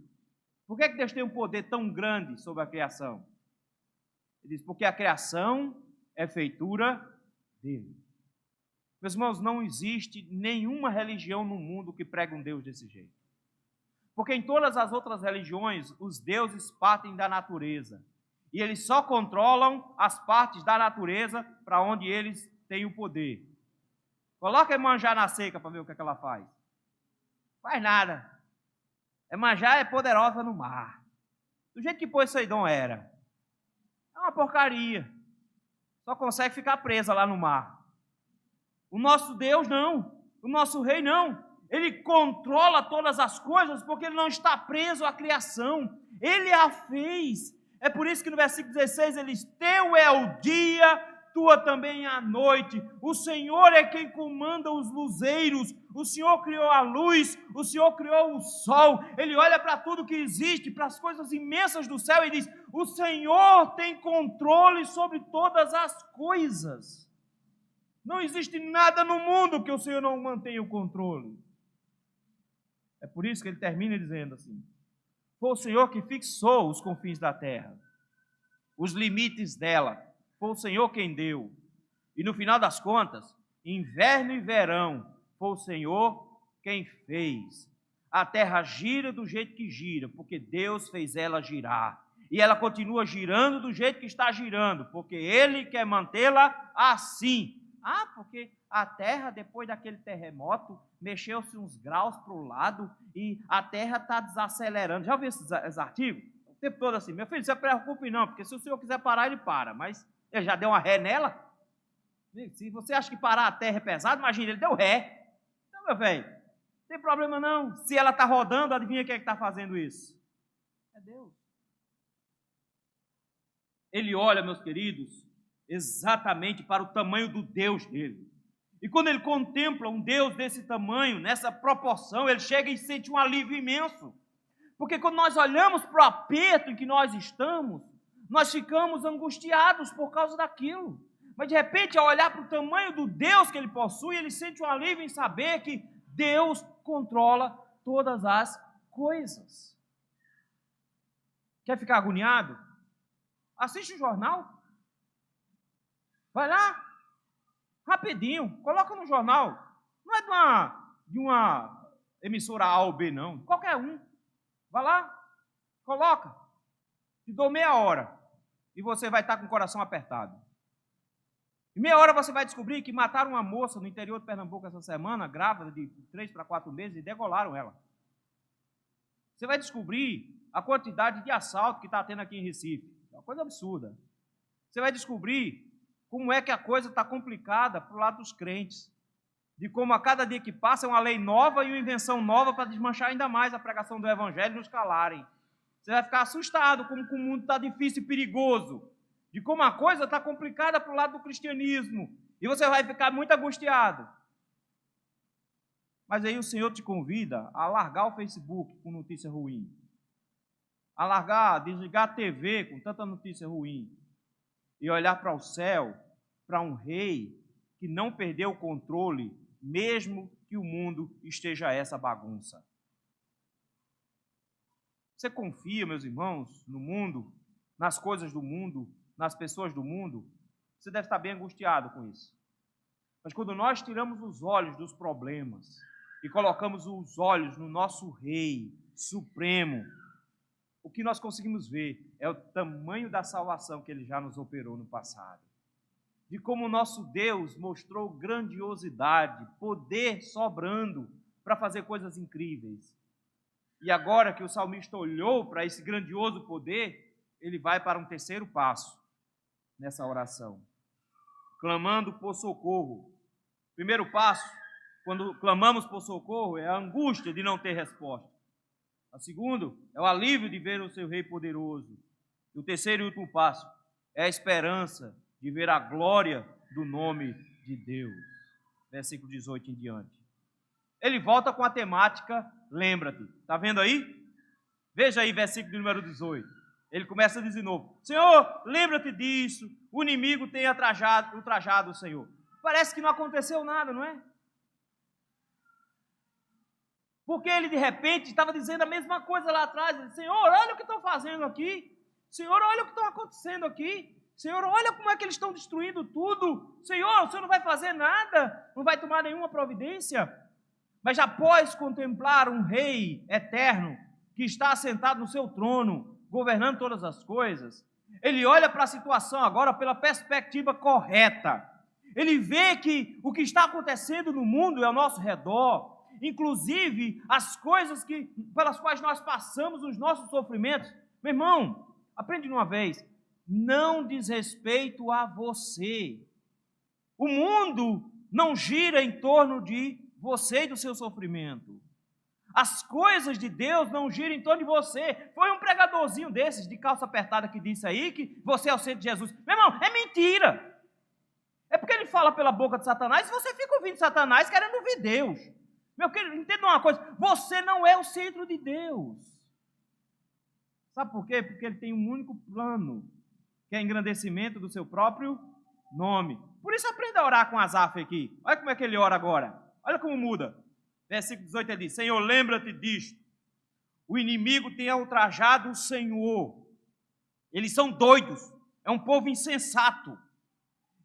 Por que Deus tem um poder tão grande sobre a criação? Ele diz, porque a criação é feitura dele. Meus irmãos, não existe nenhuma religião no mundo que pregue um Deus desse jeito. Porque em todas as outras religiões, os deuses partem da natureza. E eles só controlam as partes da natureza para onde eles têm o poder. Coloca Iemanjá na seca para ver o que ela faz. Faz nada. Iemanjá é poderosa no mar. Do jeito que Poseidon era. É uma porcaria. Só consegue ficar presa lá no mar. O nosso Deus não. O nosso rei não. Ele controla todas as coisas porque ele não está preso à criação. Ele a fez. É por isso que no versículo 16 ele diz, teu é o dia, tua também é a noite. O Senhor é quem comanda os luzeiros. O Senhor criou a luz. O Senhor criou o sol. Ele olha para tudo que existe, para as coisas imensas do céu e diz, o Senhor tem controle sobre todas as coisas. Não existe nada no mundo que o Senhor não mantenha o controle. É por isso que ele termina dizendo assim, foi o Senhor que fixou os confins da terra, os limites dela, foi o Senhor quem deu. E no final das contas, inverno e verão, foi o Senhor quem fez. A terra gira do jeito que gira, porque Deus fez ela girar. E ela continua girando do jeito que está girando, porque Ele quer mantê-la assim. Ah, porque a terra, depois daquele terremoto, mexeu-se uns graus para o lado e a terra está desacelerando. Já ouviu esses artigos? tempo todo assim, meu filho, não se preocupe não, porque se o senhor quiser parar, ele para, mas ele já deu uma ré nela. Se você acha que parar a terra é pesado, imagina, ele deu ré. Então, meu velho, não tem problema não. Se ela está rodando, adivinha quem é que está fazendo isso? É Deus. Ele olha, meus queridos, exatamente para o tamanho do Deus dele. E quando ele contempla um Deus desse tamanho, nessa proporção, ele chega e sente um alívio imenso. Porque quando nós olhamos para o aperto em que nós estamos, nós ficamos angustiados por causa daquilo. Mas de repente, ao olhar para o tamanho do Deus que ele possui, ele sente um alívio em saber que Deus controla todas as coisas. Quer ficar agoniado? Assiste o jornal. Vai lá, rapidinho, coloca no jornal. Não é de uma emissora A ou B, não. Qualquer um. Vai lá, coloca. Te dou meia hora e você vai estar com o coração apertado. Em meia hora você vai descobrir que mataram uma moça no interior de Pernambuco essa semana, grávida de 3 para 4 meses, e degolaram ela. Você vai descobrir a quantidade de assalto que está tendo aqui em Recife. É uma coisa absurda. Você vai descobrir como é que a coisa está complicada para o lado dos crentes. De como a cada dia que passa é uma lei nova e uma invenção nova para desmanchar ainda mais a pregação do Evangelho e nos calarem. Você vai ficar assustado como o mundo está difícil e perigoso. De como a coisa está complicada para o lado do cristianismo. E você vai ficar muito angustiado. Mas aí o Senhor te convida a largar o Facebook com notícia ruim. A desligar a TV com tanta notícia ruim. E olhar para o céu, para um rei que não perdeu o controle, mesmo que o mundo esteja essa bagunça. Você confia, meus irmãos, no mundo, nas coisas do mundo, nas pessoas do mundo? Você deve estar bem angustiado com isso. Mas quando nós tiramos os olhos dos problemas e colocamos os olhos no nosso Rei Supremo, o que nós conseguimos ver é o tamanho da salvação que Ele já nos operou no passado. De como o nosso Deus mostrou grandiosidade, poder sobrando para fazer coisas incríveis. E agora que o salmista olhou para esse grandioso poder, ele vai para um terceiro passo nessa oração, clamando por socorro. Primeiro passo, quando clamamos por socorro, é a angústia de não ter resposta. O segundo é o alívio de ver o seu rei poderoso. E o terceiro e último passo é a esperança de ver a glória do nome de Deus. Versículo 18 em diante. Ele volta com a temática, lembra-te. Está vendo aí? Veja aí, versículo número 18. Ele começa a dizer de novo: Senhor, lembra-te disso, o inimigo tem ultrajado o Senhor. Parece que não aconteceu nada, não é? Porque ele, de repente, estava dizendo a mesma coisa lá atrás. Ele disse: Senhor, olha o que estão fazendo aqui. Senhor, olha o que está acontecendo aqui. Senhor, olha como é que eles estão destruindo tudo. Senhor, o Senhor não vai fazer nada, não vai tomar nenhuma providência. Mas após contemplar um rei eterno que está assentado no seu trono, governando todas as coisas, ele olha para a situação agora pela perspectiva correta. Ele vê que o que está acontecendo no mundo é ao nosso redor, inclusive as coisas pelas quais nós passamos os nossos sofrimentos. Meu irmão, aprende de uma vez, não diz respeito a você. O mundo não gira em torno de você e do seu sofrimento. As coisas de Deus não giram em torno de você. Foi um pregadorzinho desses, de calça apertada, que disse aí que você é o centro de Jesus. Meu irmão, é mentira. É porque ele fala pela boca de Satanás e você fica ouvindo Satanás querendo ouvir Deus. Meu querido, entenda uma coisa, você não é o centro de Deus. Sabe por quê? Porque ele tem um único plano, que é engrandecimento do seu próprio nome. Por isso aprenda a orar com Asaf aqui. Olha como é que ele ora agora. Olha como muda. Versículo 18 ele diz: Senhor, lembra-te disto. O inimigo tem ultrajado o Senhor. Eles são doidos. É um povo insensato.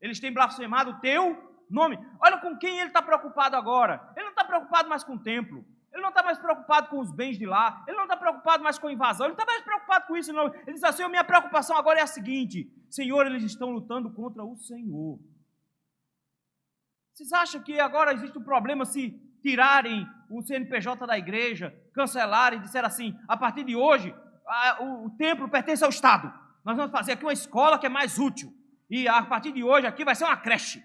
Eles têm blasfemado o teu nome. Olha com quem ele está preocupado agora. Ele não está preocupado mais com o templo. Ele não está mais preocupado com os bens de lá. Ele não está preocupado mais com a invasão. Ele não está mais preocupado com isso, não. Ele diz assim: minha preocupação agora é a seguinte: Senhor, eles estão lutando contra o Senhor. Vocês acham que agora existe um problema se tirarem o CNPJ da igreja, cancelarem e disser assim: a partir de hoje, o templo pertence ao Estado. Nós vamos fazer aqui uma escola que é mais útil. E a partir de hoje aqui vai ser uma creche.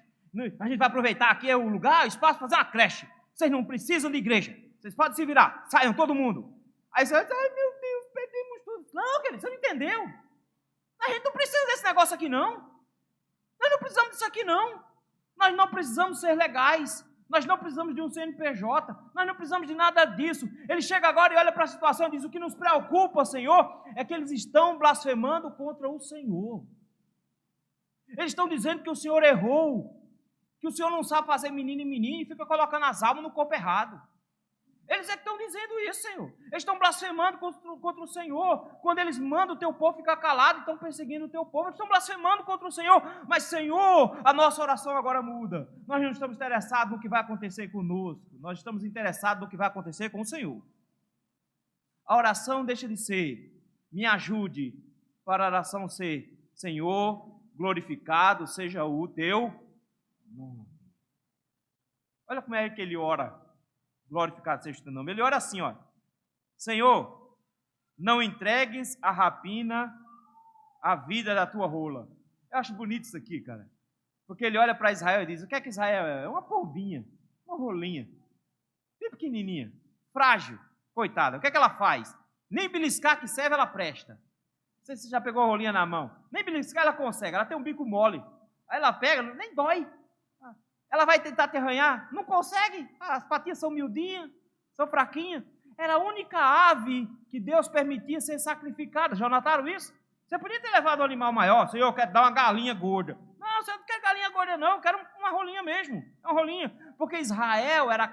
A gente vai aproveitar aqui o lugar, o espaço para fazer uma creche. Vocês não precisam de igreja. Vocês podem se virar. Saiam todo mundo. Aí você vai dizer, ai meu Deus, perdemos tudo. Não, querido, você não entendeu. A gente não precisa desse negócio aqui não. Nós não precisamos disso aqui não. Nós não precisamos ser legais. Nós não precisamos de um CNPJ. Nós não precisamos de nada disso. Ele chega agora e olha para a situação e diz, o que nos preocupa, Senhor, é que eles estão blasfemando contra o Senhor. Eles estão dizendo que o Senhor errou, que o Senhor não sabe fazer menino e menina e fica colocando as almas no corpo errado. Eles é que estão dizendo isso, Senhor. Eles estão blasfemando contra o Senhor. Quando eles mandam o teu povo ficar calado, estão perseguindo o teu povo. Eles estão blasfemando contra o Senhor. Mas, Senhor, a nossa oração agora muda. Nós não estamos interessados no que vai acontecer conosco. Nós estamos interessados no que vai acontecer com o Senhor. A oração deixa de ser, me ajude, para a oração ser, Senhor, glorificado seja o teu nome. Olha como é que ele ora. Glorificado seja o teu nome. Ele ora assim, ó. Senhor, não entregues a rapina a vida da tua rola. Eu acho bonito isso aqui, cara. Porque ele olha para Israel e diz, o que é que Israel é? É uma pombinha, uma rolinha. Bem pequenininha, frágil, coitada. O que é que ela faz? Nem beliscar que serve ela presta. Não sei se você já pegou a rolinha na mão. Nem beliscar ela consegue, ela tem um bico mole. Aí ela pega, nem dói. Ela vai tentar te arranhar? Não consegue. As patinhas são miudinhas, são fraquinhas. Era a única ave que Deus permitia ser sacrificada. Já notaram isso? Você podia ter levado um animal maior. Senhor, eu quero dar uma galinha gorda. Não, você não quer galinha gorda não, eu quero uma rolinha mesmo. Uma rolinha. Porque Israel era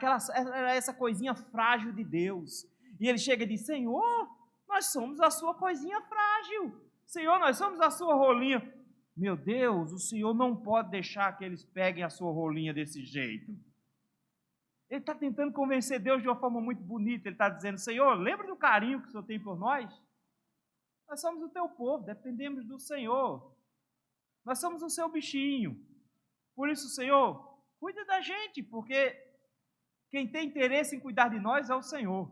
essa coisinha frágil de Deus. E ele chega e diz, Senhor, nós somos a sua coisinha frágil. Senhor, nós somos a sua rolinha. Meu Deus, o Senhor não pode deixar que eles peguem a sua rolinha desse jeito. Ele está tentando convencer Deus de uma forma muito bonita. Ele está dizendo, Senhor, lembra do carinho que o Senhor tem por nós? Nós somos o teu povo, dependemos do Senhor. Nós somos o seu bichinho. Por isso, Senhor, cuida da gente, porque quem tem interesse em cuidar de nós é o Senhor.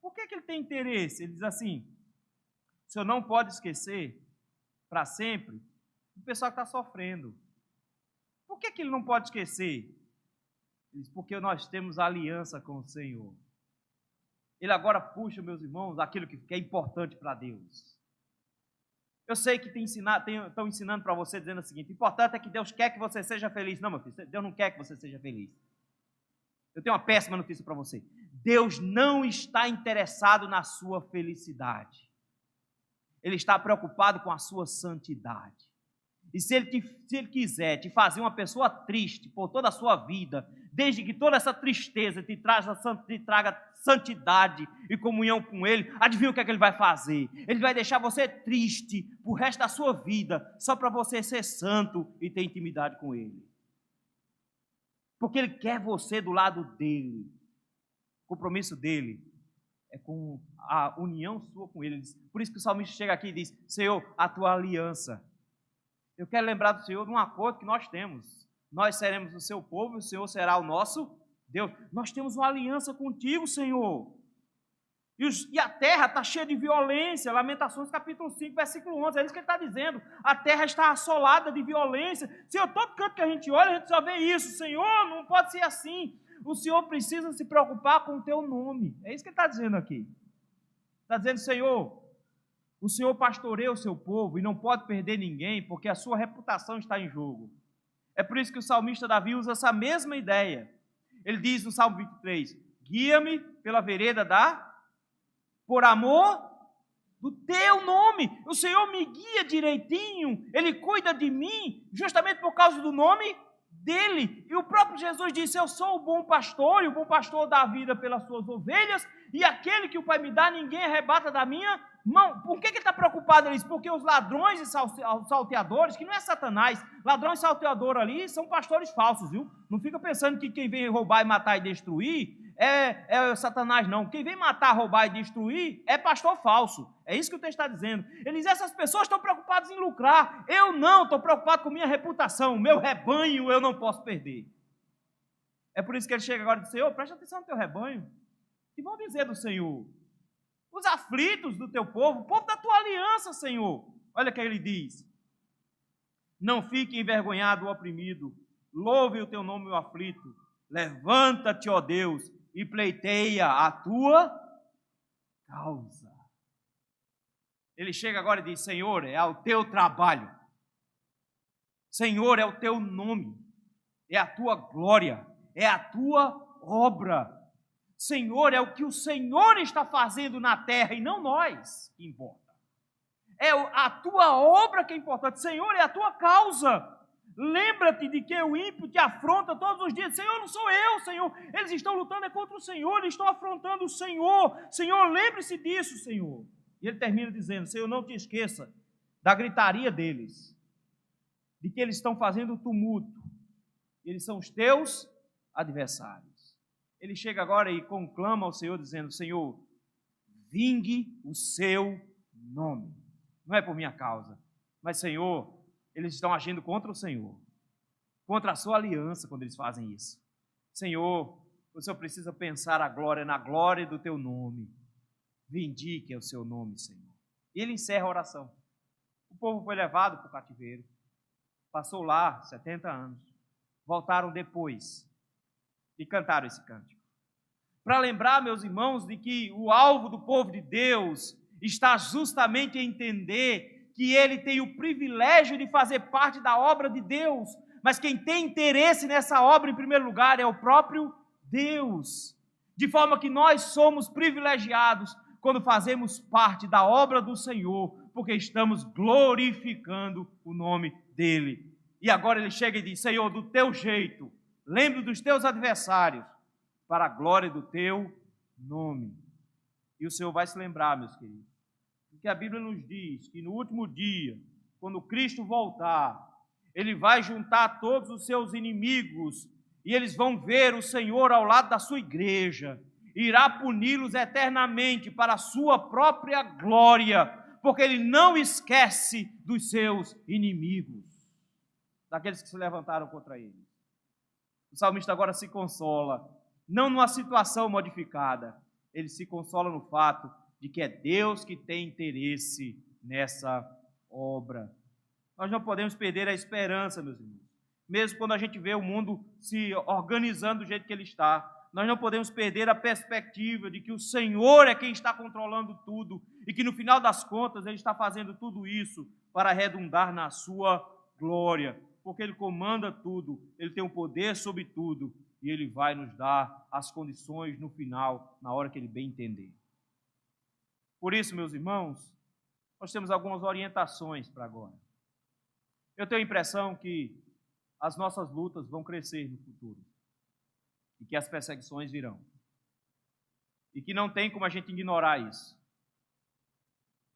Por que ele tem interesse? Ele diz assim, o Senhor não pode esquecer para sempre o pessoal que está sofrendo. Por que ele não pode esquecer? Ele diz, porque nós temos aliança com o Senhor. Ele agora puxa, meus irmãos, aquilo que é importante para Deus. Eu sei que estão ensinando para você, dizendo o seguinte, o importante é que Deus quer que você seja feliz. Não, meu filho, Deus não quer que você seja feliz. Eu tenho uma péssima notícia para você. Deus não está interessado na sua felicidade. Ele está preocupado com a sua santidade. E se ele quiser te fazer uma pessoa triste por toda a sua vida, desde que toda essa tristeza te traga santidade e comunhão com Ele, adivinha o que é que Ele vai fazer? Ele vai deixar você triste pro resto da sua vida, só para você ser santo e ter intimidade com Ele. Porque Ele quer você do lado dEle. O compromisso dEle é com a união sua com Ele. Por isso que o salmista chega aqui e diz, Senhor, a tua aliança. Eu quero lembrar do Senhor de um acordo que nós temos. Nós seremos o seu povo e o Senhor será o nosso Deus. Nós temos uma aliança contigo, Senhor. E a terra está cheia de violência. Lamentações capítulo 5, versículo 11. É isso que ele está dizendo. A terra está assolada de violência. Senhor, todo canto que a gente olha, a gente só vê isso. Senhor, não pode ser assim. O Senhor precisa se preocupar com o teu nome. É isso que ele está dizendo aqui. Está dizendo, Senhor, o Senhor pastoreia o seu povo e não pode perder ninguém, porque a sua reputação está em jogo. É por isso que o salmista Davi usa essa mesma ideia. Ele diz no Salmo 23, guia-me pela vereda por amor do teu nome. O Senhor me guia direitinho, Ele cuida de mim, justamente por causa do nome dele. E o próprio Jesus disse, eu sou o bom pastor, e o bom pastor dá a vida pelas suas ovelhas, e aquele que o Pai me dá, ninguém arrebata da minha mão. Por que ele está preocupado? Ele diz, porque os ladrões e salteadores, que não é Satanás, ladrões e salteadores ali são pastores falsos, viu? Não fica pensando que quem vem roubar e matar e destruir é Satanás, não. Quem vem matar, roubar e destruir é pastor falso. É isso que o texto está dizendo. Ele diz, essas pessoas estão preocupadas em lucrar. Eu não, estou preocupado com minha reputação. Meu rebanho eu não posso perder. É por isso que ele chega agora e diz, Senhor, preste atenção no teu rebanho. O que vão dizer do Senhor? os aflitos do teu povo, o povo da tua aliança, Senhor. Olha o que ele diz. Não fique envergonhado o oprimido, louve o teu nome o aflito. Levanta-te, ó Deus, e pleiteia a tua causa. Ele chega agora e diz, Senhor, é o teu trabalho. Senhor, é o teu nome. É a tua glória. É a tua obra. Senhor, é o que o Senhor está fazendo na terra e não nós que importa. É a tua obra que é importante. Senhor, é a tua causa. Lembra-te de que o ímpio te afronta todos os dias. Senhor, não sou eu, Senhor. Eles estão lutando contra o Senhor, eles estão afrontando o Senhor. Senhor, lembre-se disso, Senhor. E ele termina dizendo, Senhor, não te esqueça da gritaria deles, de que eles estão fazendo tumulto. Eles são os teus adversários. Ele chega agora e conclama ao Senhor, dizendo, Senhor, vingue o seu nome. Não é por minha causa, mas, Senhor, eles estão agindo contra o Senhor, contra a sua aliança quando eles fazem isso. Senhor, o Senhor precisa pensar na glória do teu nome. Vindique o seu nome, Senhor. E ele encerra a oração. O povo foi levado para o cativeiro, passou lá 70 anos, voltaram depois e cantaram esse cântico. Para lembrar, meus irmãos, de que o alvo do povo de Deus está justamente em entender que ele tem o privilégio de fazer parte da obra de Deus, mas quem tem interesse nessa obra, em primeiro lugar, é o próprio Deus. De forma que nós somos privilegiados quando fazemos parte da obra do Senhor, porque estamos glorificando o nome dEle. E agora ele chega e diz, Senhor, do teu jeito, lembre dos teus adversários, para a glória do teu nome. E o Senhor vai se lembrar, meus queridos, porque a Bíblia nos diz que no último dia, quando Cristo voltar, Ele vai juntar todos os seus inimigos e eles vão ver o Senhor ao lado da sua igreja, irá puni-los eternamente para a sua própria glória, porque Ele não esquece dos seus inimigos, daqueles que se levantaram contra Ele. O salmista agora se consola, não numa situação modificada, ele se consola no fato de que é Deus que tem interesse nessa obra. Nós não podemos perder a esperança, meus irmãos. Mesmo quando a gente vê o mundo se organizando do jeito que ele está, nós não podemos perder a perspectiva de que o Senhor é quem está controlando tudo e que no final das contas Ele está fazendo tudo isso para redundar na sua glória, porque Ele comanda tudo, Ele tem o poder sobre tudo e Ele vai nos dar as condições no final, na hora que Ele bem entender. Por isso, meus irmãos, nós temos algumas orientações para agora. Eu tenho a impressão que as nossas lutas vão crescer no futuro e que as perseguições virão e que não tem como a gente ignorar isso.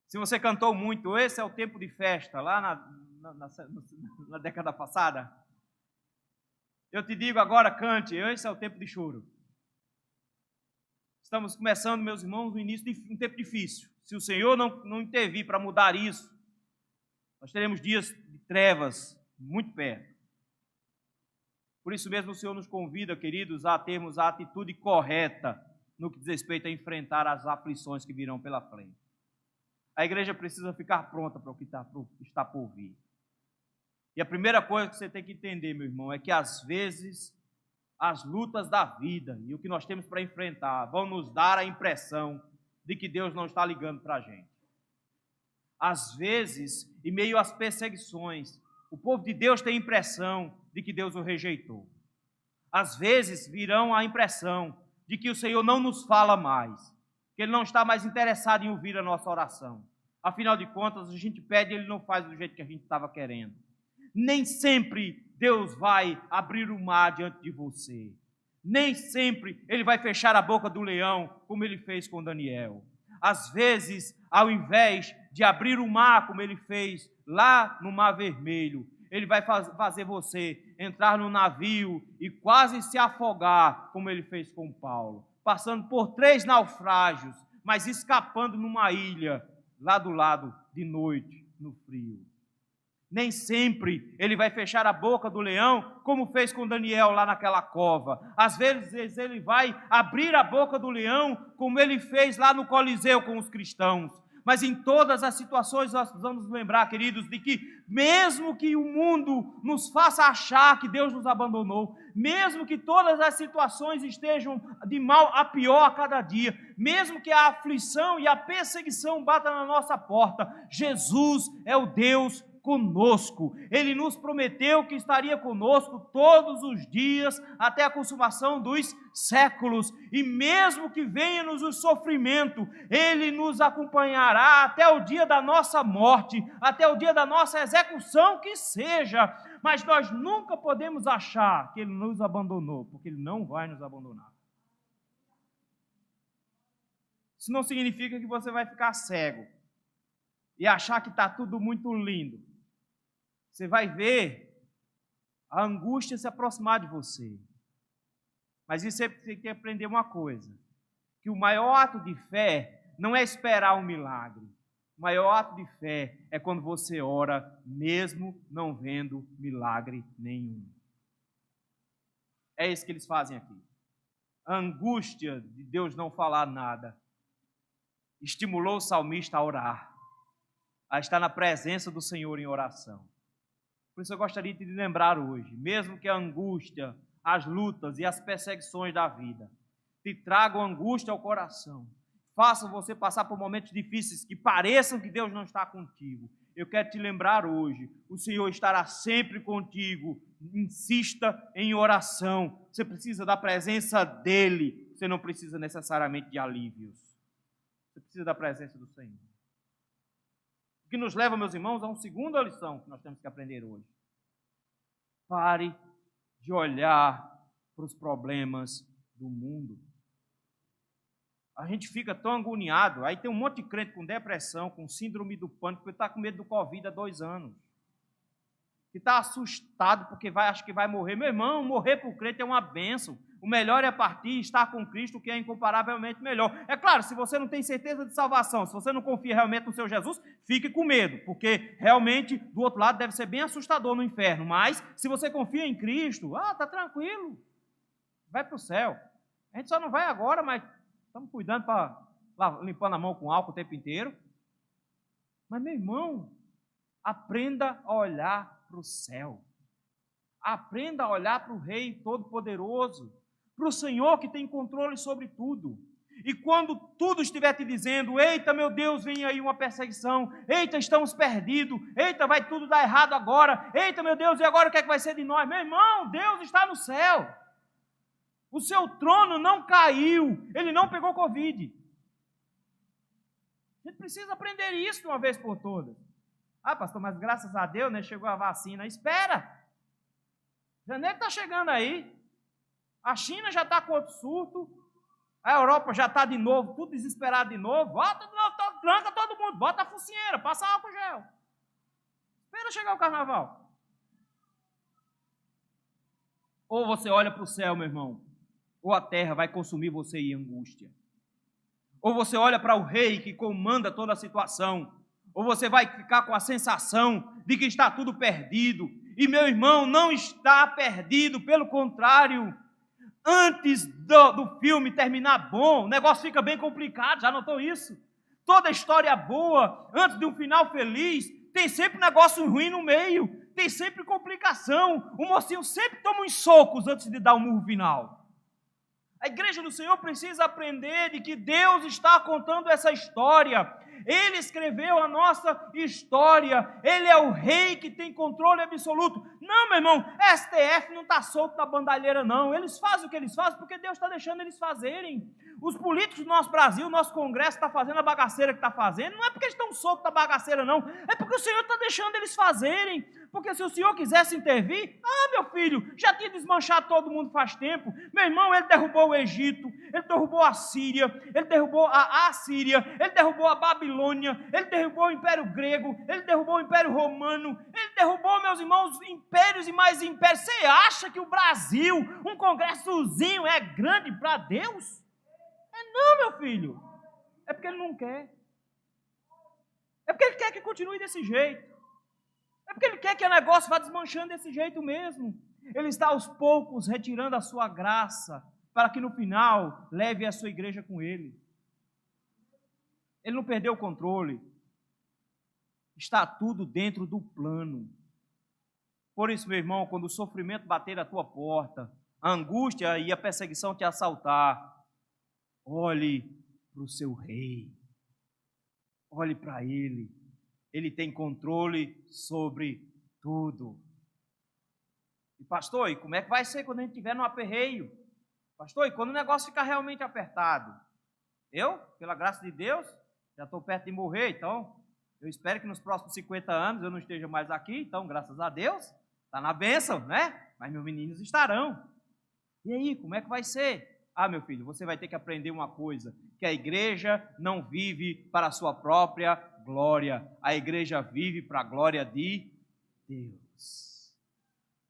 Se você cantou muito, esse é o tempo de festa, lá na década passada, eu te digo agora, cante, esse é o tempo de choro. Estamos começando, meus irmãos, no início de um tempo difícil. Se o Senhor não intervir para mudar isso, nós teremos dias de trevas muito perto. Por isso mesmo o Senhor nos convida, queridos, a termos a atitude correta no que diz respeito a enfrentar as aflições que virão pela frente. A igreja precisa ficar pronta para o que está por vir. E a primeira coisa que você tem que entender, meu irmão, é que às vezes as lutas da vida e o que nós temos para enfrentar vão nos dar a impressão de que Deus não está ligando para a gente. Às vezes, em meio às perseguições, o povo de Deus tem a impressão de que Deus o rejeitou. Às vezes virão a impressão de que o Senhor não nos fala mais, que Ele não está mais interessado em ouvir a nossa oração. Afinal de contas, a gente pede e Ele não faz do jeito que a gente estava querendo. Nem sempre Deus vai abrir o mar diante de você. Nem sempre Ele vai fechar a boca do leão, como Ele fez com Daniel. Às vezes, ao invés de abrir o mar, como Ele fez lá no Mar Vermelho, Ele vai fazer você entrar no navio e quase se afogar, como Ele fez com Paulo, passando por 3 naufrágios, mas escapando numa ilha, lá do lado, de noite, no frio. Nem sempre Ele vai fechar a boca do leão, como fez com Daniel lá naquela cova. Às vezes Ele vai abrir a boca do leão, como Ele fez lá no Coliseu com os cristãos. Mas em todas as situações nós vamos lembrar, queridos, de que mesmo que o mundo nos faça achar que Deus nos abandonou, mesmo que todas as situações estejam de mal a pior a cada dia, mesmo que a aflição e a perseguição batam na nossa porta, Jesus é o Deus conosco. Ele nos prometeu que estaria conosco todos os dias até a consumação dos séculos, e mesmo que venha-nos o sofrimento, Ele nos acompanhará até o dia da nossa morte, até o dia da nossa execução que seja, mas nós nunca podemos achar que Ele nos abandonou, porque Ele não vai nos abandonar. Isso não significa que você vai ficar cego e achar que está tudo muito lindo. Você vai ver a angústia se aproximar de você. Mas isso você tem que aprender uma coisa, que o maior ato de fé não é esperar um milagre. O maior ato de fé é quando você ora, mesmo não vendo milagre nenhum. É isso que eles fazem aqui. A angústia de Deus não falar nada estimulou o salmista a orar, a estar na presença do Senhor em oração. Por isso eu gostaria de lhe lembrar hoje, mesmo que a angústia, as lutas e as perseguições da vida te tragam angústia ao coração, façam você passar por momentos difíceis que pareçam que Deus não está contigo, eu quero te lembrar hoje, o Senhor estará sempre contigo. Insista em oração. Você precisa da presença dEle, você não precisa necessariamente de alívios. Você precisa da presença do Senhor. O que nos leva, meus irmãos, a uma segunda lição que nós temos que aprender hoje. Pare de olhar para os problemas do mundo. A gente fica tão agoniado, aí tem um monte de crente com depressão, com síndrome do pânico, porque está com medo do Covid há 2 anos. Que está assustado porque acha que vai morrer. Meu irmão, morrer por crente é uma bênção. O melhor é partir e estar com Cristo, que é incomparavelmente melhor. É claro, se você não tem certeza de salvação, se você não confia realmente no seu Jesus, fique com medo, porque realmente do outro lado deve ser bem assustador no inferno. Mas se você confia em Cristo, está tranquilo, vai para o céu. A gente só não vai agora, mas estamos cuidando para limpando a mão com álcool o tempo inteiro. Mas, meu irmão, aprenda a olhar para o céu. Aprenda a olhar para o Rei Todo-Poderoso, para o Senhor que tem controle sobre tudo. E quando tudo estiver te dizendo, eita, meu Deus, vem aí uma perseguição, eita, estamos perdidos, eita, vai tudo dar errado agora, eita, meu Deus, e agora o que é que vai ser de nós? Meu irmão, Deus está no céu. O seu trono não caiu, ele não pegou Covid. A gente precisa aprender isso de uma vez por todas. Pastor, mas graças a Deus, né, chegou a vacina. Espera! Janeiro está chegando aí. A China já está com outro surto. A Europa já está de novo, tudo desesperado de novo. Bota de novo, tranca todo mundo, bota a focinheira, passa álcool gel. Espera chegar o carnaval. Ou você olha para o céu, meu irmão, ou a terra vai consumir você em angústia. Ou você olha para o rei que comanda toda a situação, ou você vai ficar com a sensação de que está tudo perdido. E, meu irmão, não está perdido, pelo contrário. Antes do filme terminar bom, o negócio fica bem complicado, já notou isso? Toda história boa, antes de um final feliz, tem sempre negócio ruim no meio, tem sempre complicação. O mocinho sempre toma uns socos antes de dar o murro final. A igreja do Senhor precisa aprender de que Deus está contando essa história. Ele escreveu a nossa história. Ele é o rei que tem controle absoluto. Não, meu irmão, STF não está solto da bandalheira, não. Eles fazem o que eles fazem porque Deus está deixando eles fazerem. Os políticos do nosso Brasil, nosso Congresso está fazendo a bagaceira que está fazendo. Não é porque eles estão soltos da bagaceira, não. É porque o Senhor está deixando eles fazerem. Porque se o Senhor quisesse intervir, meu filho, já tinha desmanchado todo mundo faz tempo. Meu irmão, ele derrubou o Egito, ele derrubou a Síria, ele derrubou a Assíria, ele derrubou a Babilônia, ele derrubou o Império Grego, ele derrubou o Império Romano, ele derrubou, meus irmãos, impérios e mais impérios. Você acha que o Brasil, um congressozinho, é grande para Deus? Não, meu filho. É porque ele não quer. É porque ele quer que continue desse jeito. É porque ele quer que o negócio vá desmanchando desse jeito mesmo. Ele está aos poucos retirando a sua graça, para que no final leve a sua igreja com ele. Ele não perdeu o controle. Está tudo dentro do plano. Por isso, meu irmão, quando o sofrimento bater à tua porta, a angústia e a perseguição te assaltar, olhe para o seu rei. Olhe para ele. Ele tem controle sobre tudo. E pastor, e como é que vai ser quando a gente estiver no aperreio? Pastor, e quando o negócio ficar realmente apertado? Eu, pela graça de Deus, já estou perto de morrer, então eu espero que nos próximos 50 anos eu não esteja mais aqui, então graças a Deus, está na bênção, né? Mas meus meninos estarão. E aí, como é que vai ser? Ah, meu filho, você vai ter que aprender uma coisa, que a igreja não vive para a sua própria glória, a igreja vive para a glória de Deus.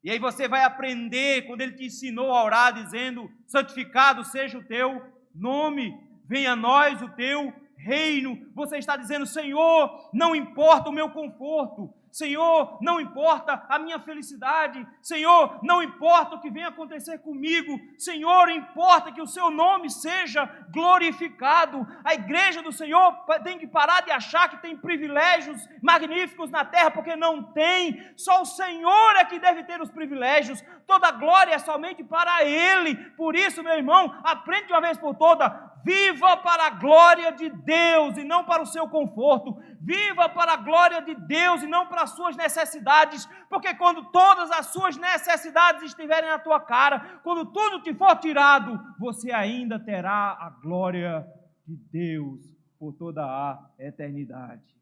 E aí você vai aprender, quando ele te ensinou a orar, dizendo, santificado seja o teu nome, venha a nós o teu reino. Você está dizendo, Senhor, não importa o meu conforto, Senhor, não importa a minha felicidade, Senhor, não importa o que venha acontecer comigo, Senhor, importa que o seu nome seja glorificado. A igreja do Senhor tem que parar de achar que tem privilégios magníficos na terra, porque não tem. Só o Senhor é que deve ter os privilégios, toda a glória é somente para Ele. Por isso, meu irmão, aprende de uma vez por todas, viva para a glória de Deus e não para o seu conforto. Viva para a glória de Deus e não para as suas necessidades, porque quando todas as suas necessidades estiverem na tua cara, quando tudo te for tirado, você ainda terá a glória de Deus por toda a eternidade.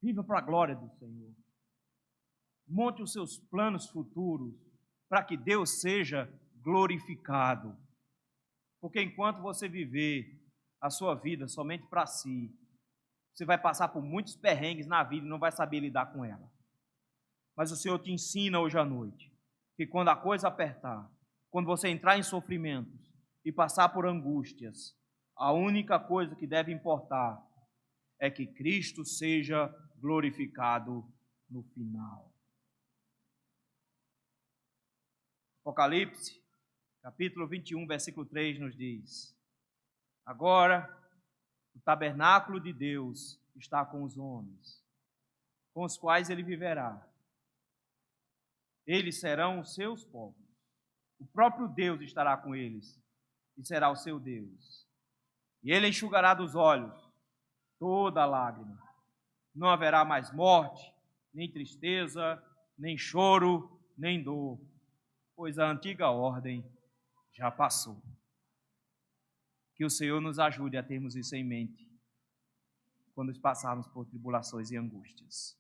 Viva para a glória do Senhor. Monte os seus planos futuros para que Deus seja glorificado. Porque enquanto você viver a sua vida somente para si, você vai passar por muitos perrengues na vida e não vai saber lidar com ela. Mas o Senhor te ensina hoje à noite que quando a coisa apertar, quando você entrar em sofrimentos e passar por angústias, a única coisa que deve importar é que Cristo seja glorificado no final. Apocalipse, capítulo 21, versículo 3 nos diz: agora o tabernáculo de Deus está com os homens, com os quais ele viverá. Eles serão os seus povos. O próprio Deus estará com eles e será o seu Deus. E ele enxugará dos olhos toda lágrima. Não haverá mais morte, nem tristeza, nem choro, nem dor, pois a antiga ordem já passou. Que o Senhor nos ajude a termos isso em mente quando passarmos por tribulações e angústias.